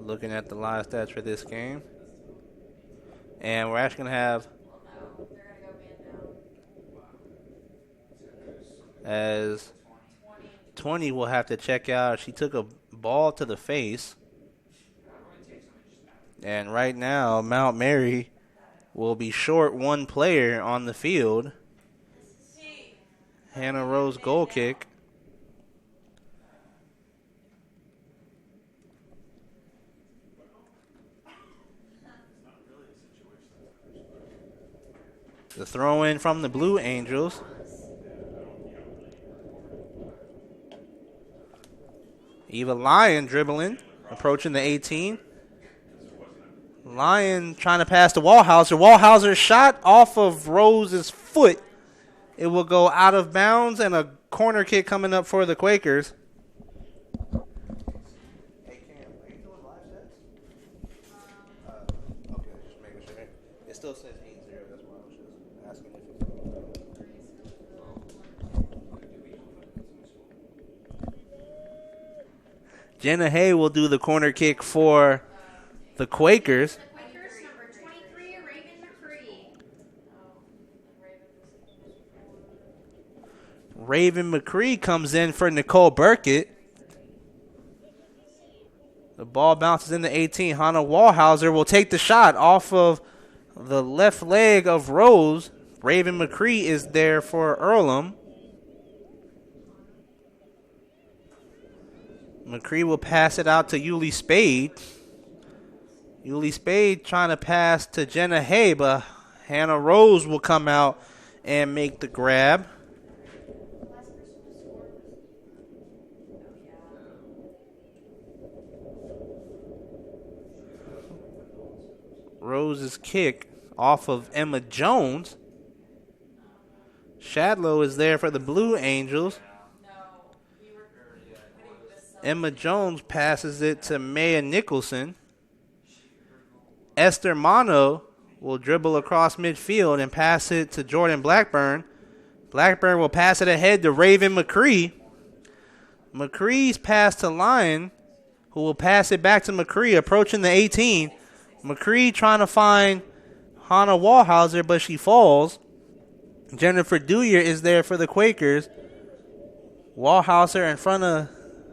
Looking at the live stats for this game. And we're actually going to have, as 20 will have to check out. She took a ball to the face. And right now, Mount Mary will be short one player on the field. Hannah Rose goal kick. The throw-in from the Blue Angels. Eva Lyon dribbling, approaching the 18. Lyon trying to pass to Wallhauser. Wallhauser's shot off of Rose's foot. It will go out of bounds and a corner kick coming up for the Quakers. It still says 8-0. That's why I was just asking if Jenna Hay will do the corner kick for the Quakers. Raven McCree comes in for Nicole Burkett. The ball bounces into 18. Hannah Wallhauser will take the shot off of the left leg of Rose. Raven McCree is there for Earlham. McCree will pass it out to Yuli Spade. Yuli Spade trying to pass to Jenna Hay, but Hannah Rose will come out and make the grab. Rose's kick off of Emma Jones. Shadlow is there for the Blue Angels. Emma Jones passes it to Maya Nicholson. Esther Mono will dribble across midfield and pass it to Jordan Blackburn. Blackburn will pass it ahead to Raven McCree. McCree's pass to Lyon, who will pass it back to McCree, approaching the 18. McCree trying to find Hannah Wallhauser, but she falls. Jennifer Dewyer is there for the Quakers. Wallhauser in front of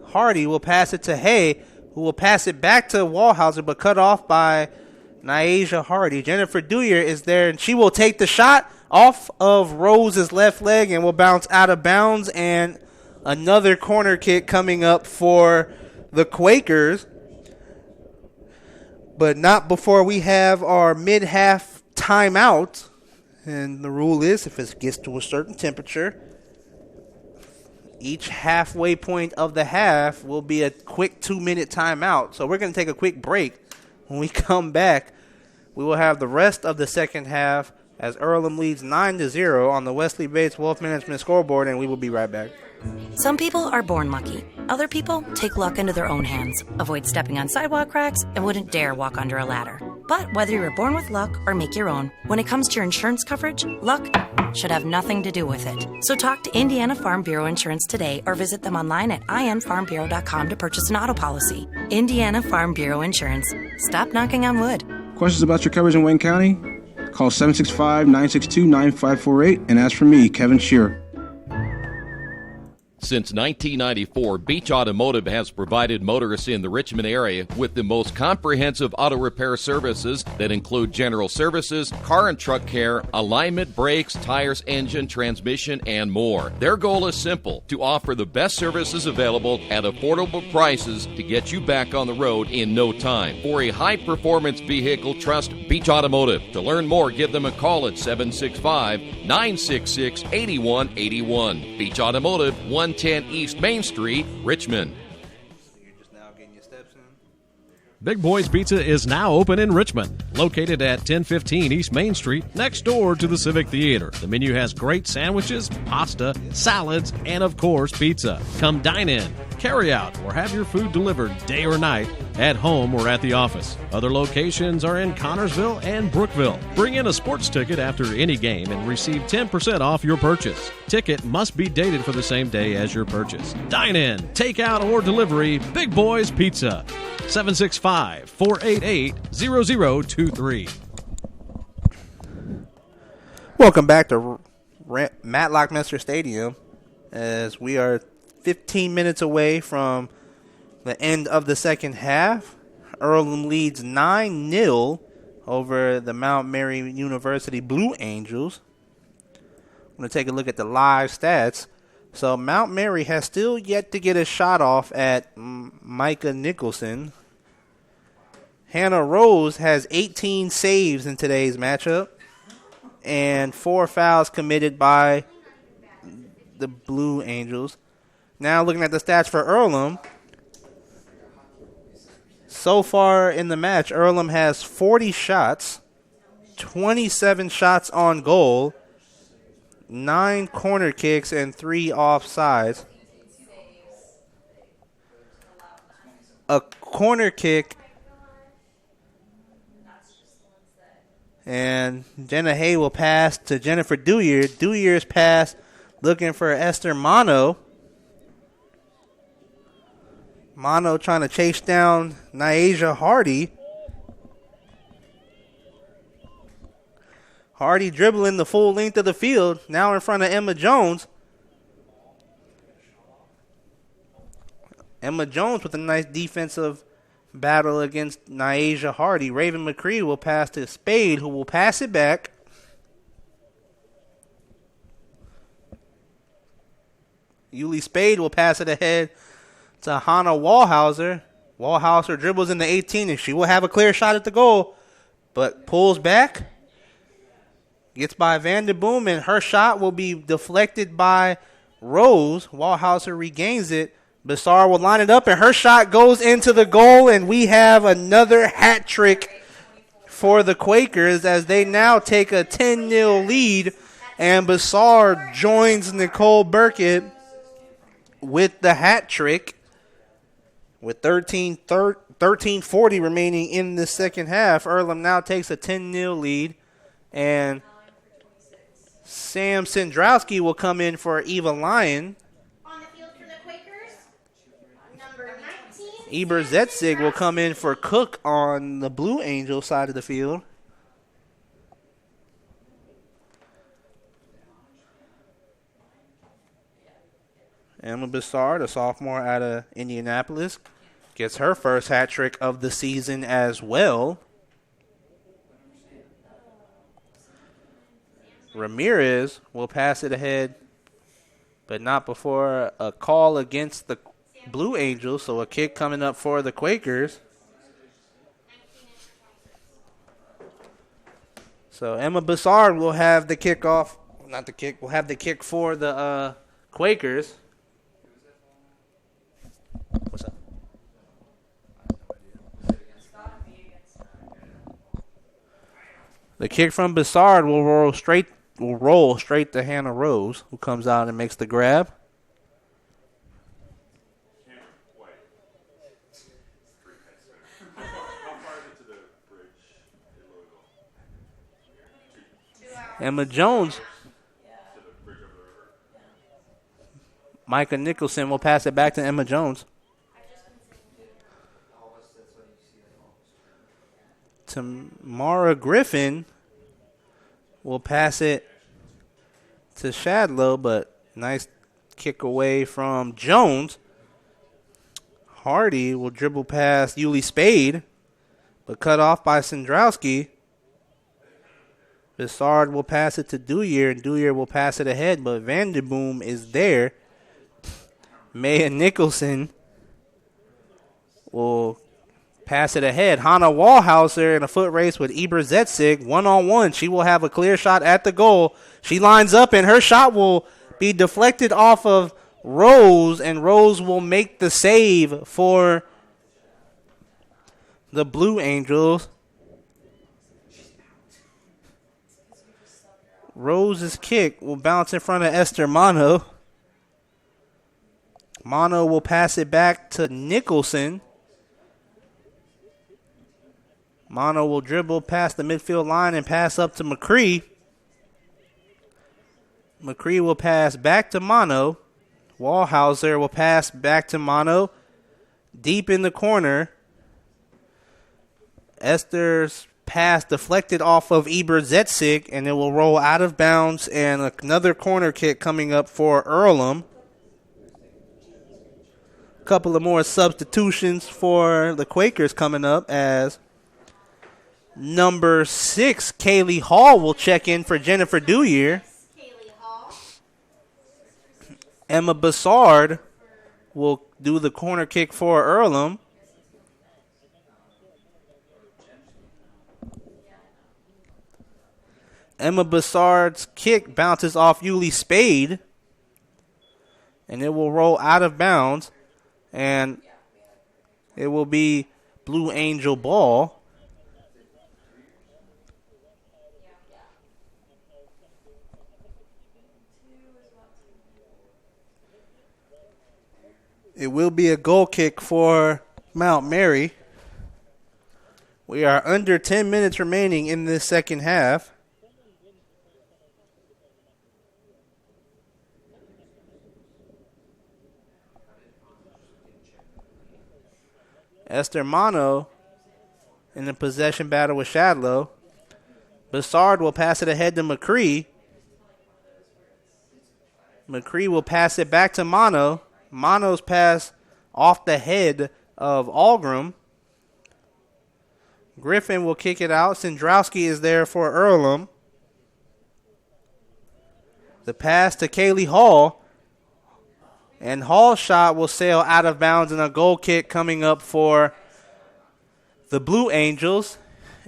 Hardy will pass it to Hay, who will pass it back to Wallhauser, but cut off by Nyasia Hardy. Jennifer Dewyer is there, and she will take the shot off of Rose's left leg and will bounce out of bounds. And another corner kick coming up for the Quakers. But not before we have our mid-half timeout. And the rule is if it gets to a certain temperature, each halfway point of the half will be a quick 2-minute timeout. So we're going to take a quick break. When we come back, we will have the rest of the second half as Earlham leads 9-0 on the Wesley Bates Wealth Management scoreboard, and we will be right back. Some people are born lucky. Other people take luck into their own hands, avoid stepping on sidewalk cracks, and wouldn't dare walk under a ladder. But whether you were born with luck or make your own, when it comes to your insurance coverage, luck should have nothing to do with it. So talk to Indiana Farm Bureau Insurance today or visit them online at infarmbureau.com to purchase an auto policy. Indiana Farm Bureau Insurance. Stop knocking on wood. Questions about your coverage in Wayne County? Call 765-962-9548 and ask for me, Kevin Shearer. Since 1994, Beach Automotive has provided motorists in the Richmond area with the most comprehensive auto repair services that include general services, car and truck care, alignment, brakes, tires, engine, transmission, and more. Their goal is simple: to offer the best services available at affordable prices to get you back on the road in no time. For a high-performance vehicle, trust Beach Automotive. To learn more, give them a call at 765-966-8181. Beach Automotive, 110 East Main Street, Richmond. Big Boy's Pizza is now open in Richmond, located at 1015 East Main Street, next door to the Civic Theater. The menu has great sandwiches, pasta, salads, and of course, pizza. Come dine in, carry out, or have your food delivered day or night, at home or at the office. Other locations are in Connorsville and Brookville. Bring in a sports ticket after any game and receive 10% off your purchase. Ticket must be dated for the same day as your purchase. Dine in, take out, or delivery. Big Boy's Pizza. 765-488-0023. Welcome back to Matlock Minster Stadium, as we are 15 minutes away from the end of the second half. Earlham leads 9-0 over the Mount Mary University Blue Angels. I'm going to take a look at the live stats. So Mount Mary has still yet to get a shot off at Micah Nicholson. Hannah Rose has 18 saves in today's matchup and 4 fouls committed by the Blue Angels. Now looking at the stats for Earlham. So far in the match, Earlham has 40 shots, 27 shots on goal, 9 corner kicks, and 3 offsides. A corner kick, and Jenna Hay will pass to Jennifer Dewyer. Dewyer's pass looking for Esther Mono. Mono trying to chase down Nyasia Hardy. Hardy dribbling the full length of the field, now in front of Emma Jones. Emma Jones with a nice defensive battle against Nyasia Hardy. Raven McCree will pass to Spade, who will pass it back. Yuli Spade will pass it ahead to Hannah Wallhauser. Wallhauser dribbles in the 18, and she will have a clear shot at the goal, but pulls back. Gets by Vanderboom, and her shot will be deflected by Rose. Wallhauser regains it. Bassar will line it up, and her shot goes into the goal, and we have another hat trick for the Quakers as they now take a 10-0 lead, and Bassar joins Nicole Burkett with the hat trick with 13:40 remaining in the second half. Earlham now takes a 10-0 lead, and Sam Sendrowski will come in for Eva Lyon. On the field for the Quakers, number 19. Eber Zetzig will come in for Cook on the Blue Angel side of the field. Emma Bassard, a sophomore out of Indianapolis, gets her first hat trick of the season as well. Ramirez will pass it ahead, but not before a call against the Blue Angels, so a kick coming up for the Quakers. So Emma Bassard will have the kickoff, not the kick, will have the kick for the Quakers. What's up? The kick from Bassard will roll straight to Hannah Rose, who comes out and makes the grab. Emma Jones. Micah Nicholson will pass it back to Emma Jones. Tamara Griffin will pass it to Shadlow, but nice kick away from Jones. Hardy will dribble past Yuli Spade, but cut off by Sandrowski. Bessard will pass it to Dewyer, and Dewyer will pass it ahead, but Vanderboom is there. Maya Nicholson will pass it ahead. Hannah Wallhauser in a foot race with Eber Zetzig, one-on-one. She will have a clear shot at the goal. She lines up, and her shot will be deflected off of Rose, and Rose will make the save for the Blue Angels. Rose's kick will bounce in front of Esther Mono. Mono will pass it back to Nicholson. Mono will dribble past the midfield line and pass up to McCree. McCree will pass back to Mono. Wallhauser will pass back to Mono. Deep in the corner. Esther's pass deflected off of Eber Zetzig, and it will roll out of bounds, and another corner kick coming up for Earlham. A couple of more substitutions for the Quakers coming up as number 6, Kaylee Hall, will check in for Jennifer Dewyer. Emma Bessard will do the corner kick for Earlham. Emma Bessard's kick bounces off Yuli Spade, and it will roll out of bounds, and it will be Blue Angel ball. It will be a goal kick for Mount Mary. We are under 10 minutes remaining in this second half. Esther Mono in the possession battle with Shadlow. Bessard will pass it ahead to McCree. McCree will pass it back to Mono. Mono's pass off the head of Algram. Griffin will kick it out. Sandrowski is there for Earlham. The pass to Kaylee Hall. And Hall's shot will sail out of bounds, and a goal kick coming up for the Blue Angels.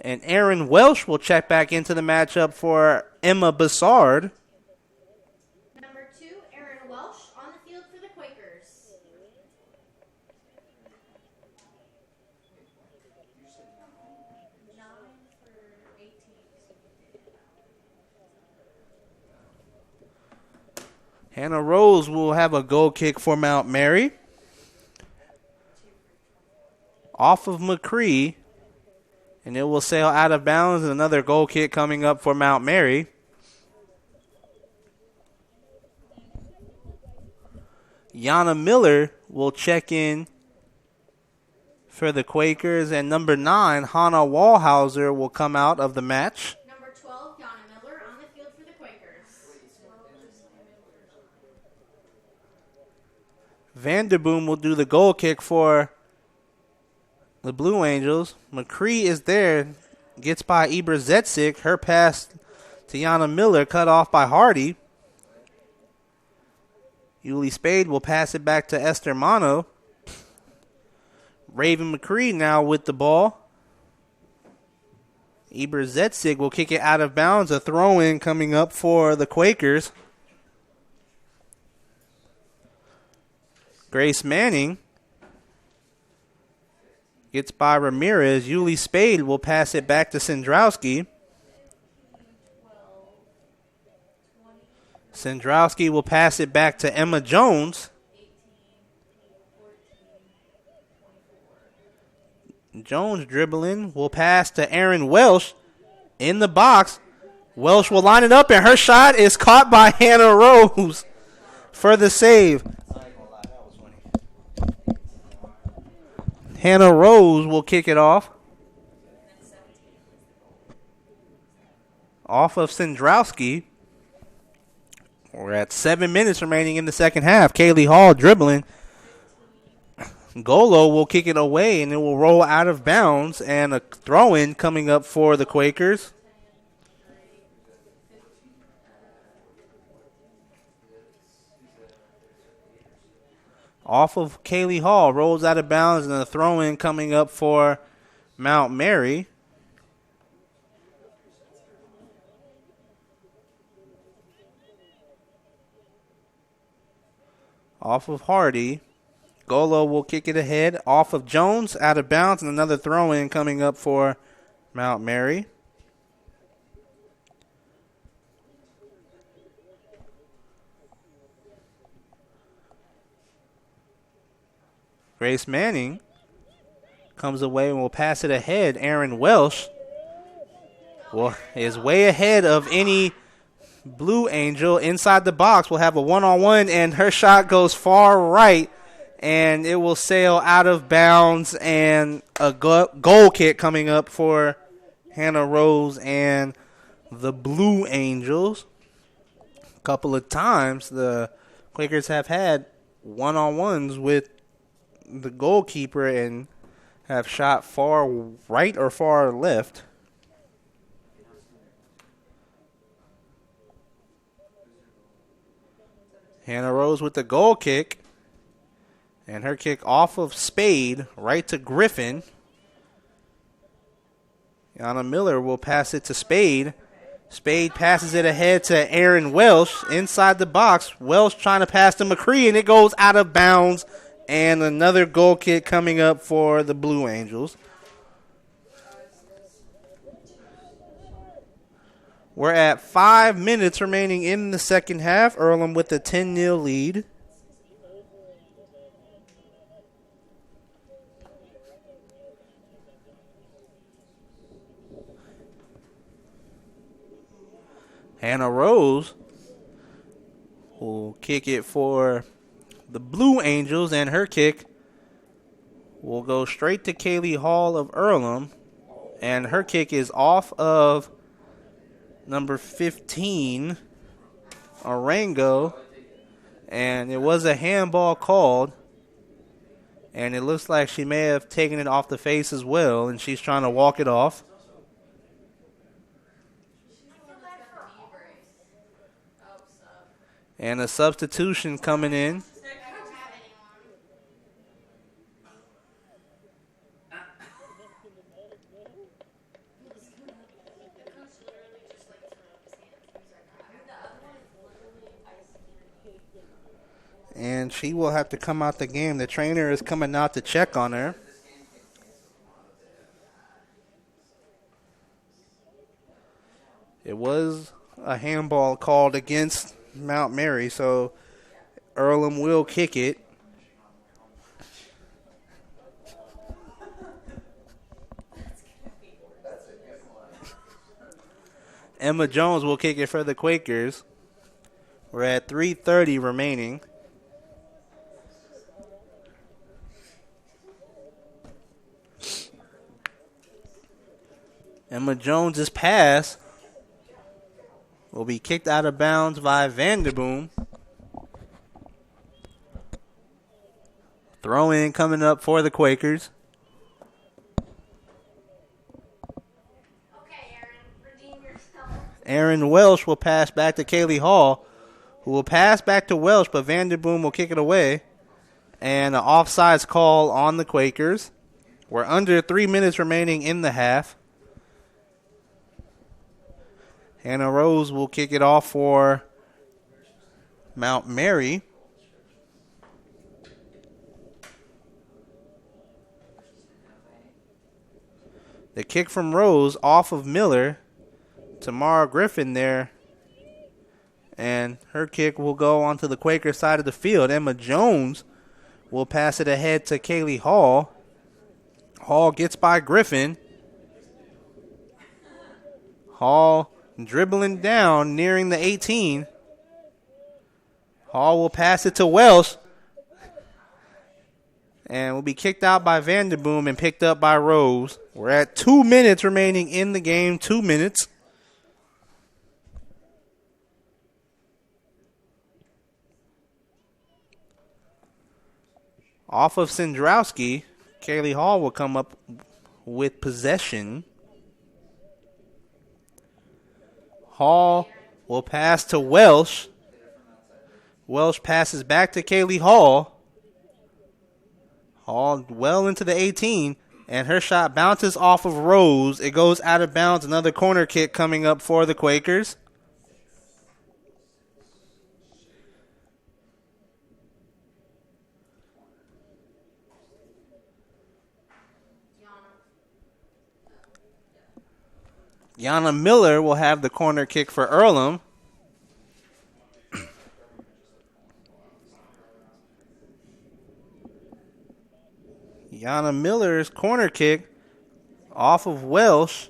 And Erin Welsh will check back into the matchup for Emma Bessard. Number 2, Erin Welsh on the field for the Quakers. Hannah Rose will have a goal kick for Mount Mary. Off of McCree. And it will sail out of bounds. And another goal kick coming up for Mount Mary. Yana Miller will check in for the Quakers. And number 9, Hannah Wallhauser, will come out of the match. Number 12, Yana Miller on the field for the Quakers. Vanderboom will do the goal kick for the Blue Angels. McCree is there. Gets by Eber Zetzig. Her pass to Yana Miller cut off by Hardy. Yuli Spade will pass it back to Esther Mono. Raven McCree now with the ball. Eber Zetzig will kick it out of bounds. A throw-in coming up for the Quakers. Grace Manning gets by Ramirez. Yuli Spade will pass it back to Sandrowski. Sandrowski will pass it back to Emma Jones. Jones dribbling will pass to Erin Welsh in the box. Welsh will line it up, and her shot is caught by Hannah Rose for the save. Hannah Rose will kick it off. off of Sendrowski. We're at 7 minutes remaining in the second half. Kaylee Hall dribbling. Golo will kick it away, and it will roll out of bounds, and a throw-in coming up for the Quakers. Off of Kaylee Hall, rolls out of bounds, and a throw-in coming up for Mount Mary. Off of Hardy. Golo will kick it ahead. Off of Jones, out of bounds, and another throw-in coming up for Mount Mary. Grace Manning comes away and will pass it ahead. Aaron Welsh is way ahead of any Blue Angel. Inside the box will have a one-on-one, and her shot goes far right, and it will sail out of bounds, and a goal kick coming up for Hannah Rose and the Blue Angels. A couple of times the Quakers have had one-on-ones with the goalkeeper and have shot far right or far left. Hannah Rose with the goal kick. And her kick off of Spade right to Griffin. Anna Miller will pass it to Spade. Spade passes it ahead to Aaron Welsh inside the box. Welsh trying to pass to McCree, and it goes out of bounds. And another goal kick coming up for the Blue Angels. We're at 5 minutes remaining in the second half. Earlham with a 10-0 lead. Hannah Rose will kick it for the Blue Angels, and her kick will go straight to Kaylee Hall of Earlham, and her kick is off of number 15, Arango, and it was a handball called, and it looks like she may have taken it off the face as well, and she's trying to walk it off. And a substitution coming in. And she will have to come out the game. The trainer is coming out to check on her. It was a handball called against Mount Mary, so Earlham will kick it. Emma Jones will kick it for the Quakers. We're at 3:30 remaining. Emma Jones's pass will be kicked out of bounds by Vanderboom. Throw in coming up for the Quakers. Aaron Welsh will pass back to Kaylee Hall, who will pass back to Welsh, but Vanderboom will kick it away. And an offsides call on the Quakers. We're under 3 minutes remaining in the half. Hannah Rose will kick it off for Mount Mary. The kick from Rose off of Miller. Tamara Griffin there. And her kick will go onto the Quaker side of the field. Emma Jones will pass it ahead to Kaylee Hall. Hall gets by Griffin. Hall dribbling down, nearing the 18. Hall will pass it to Welsh. And will be kicked out by Vanderboom and picked up by Rose. We're at 2 minutes remaining in the game. 2 minutes. Off of Sandrowski, Kaylee Hall will come up with possession. Hall will pass to Welsh. Welsh passes back to Kaylee Hall. Hall well into the 18, and her shot bounces off of Rose. It goes out of bounds. Another corner kick coming up for the Quakers. Yana Miller will have the corner kick for Earlham. Yana Miller's corner kick off of Welsh.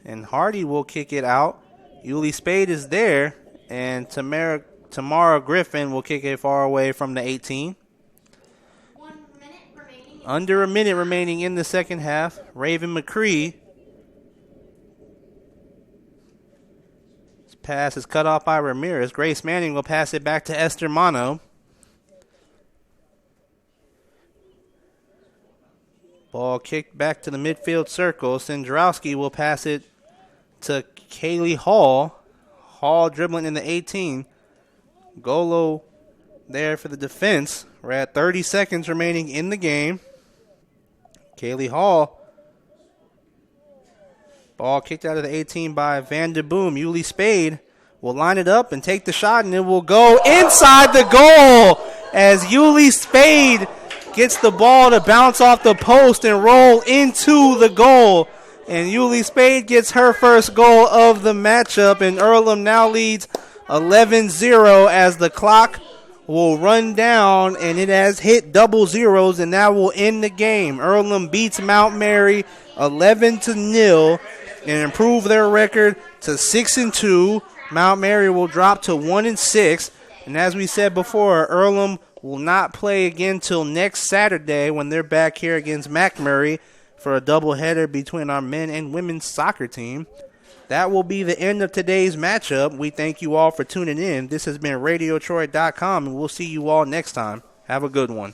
And Hardy will kick it out. Yuli Spade is there. And Tamara Griffin will kick it far away from the 18. Under a minute remaining in the second half. Raven McCree. This pass is cut off by Ramirez. Grace Manning will pass it back to Esther Mono. Ball kicked back to the midfield circle. Sandrowski will pass it to Kaylee Hall. Hall dribbling in the 18. Golo there for the defense. We're at 30 seconds remaining in the game. Kaylee Hall. Ball kicked out of the 18 by Van de Boom. Yuli Spade will line it up and take the shot, and it will go inside the goal as Yuli Spade gets the ball to bounce off the post and roll into the goal. And Yuli Spade gets her first goal of the matchup, and Earlham now leads 11-0 as the clock will run down, and it has hit double zeros, and that will end the game. Earlham beats Mount Mary 11-0 and improve their record to 6-2. Mount Mary will drop to 1-6, and as we said before, Earlham will not play again till next Saturday when they're back here against McMurray for a doubleheader between our men and women's soccer team. That will be the end of today's matchup. We thank you all for tuning in. This has been RadioTroy.com, and we'll see you all next time. Have a good one.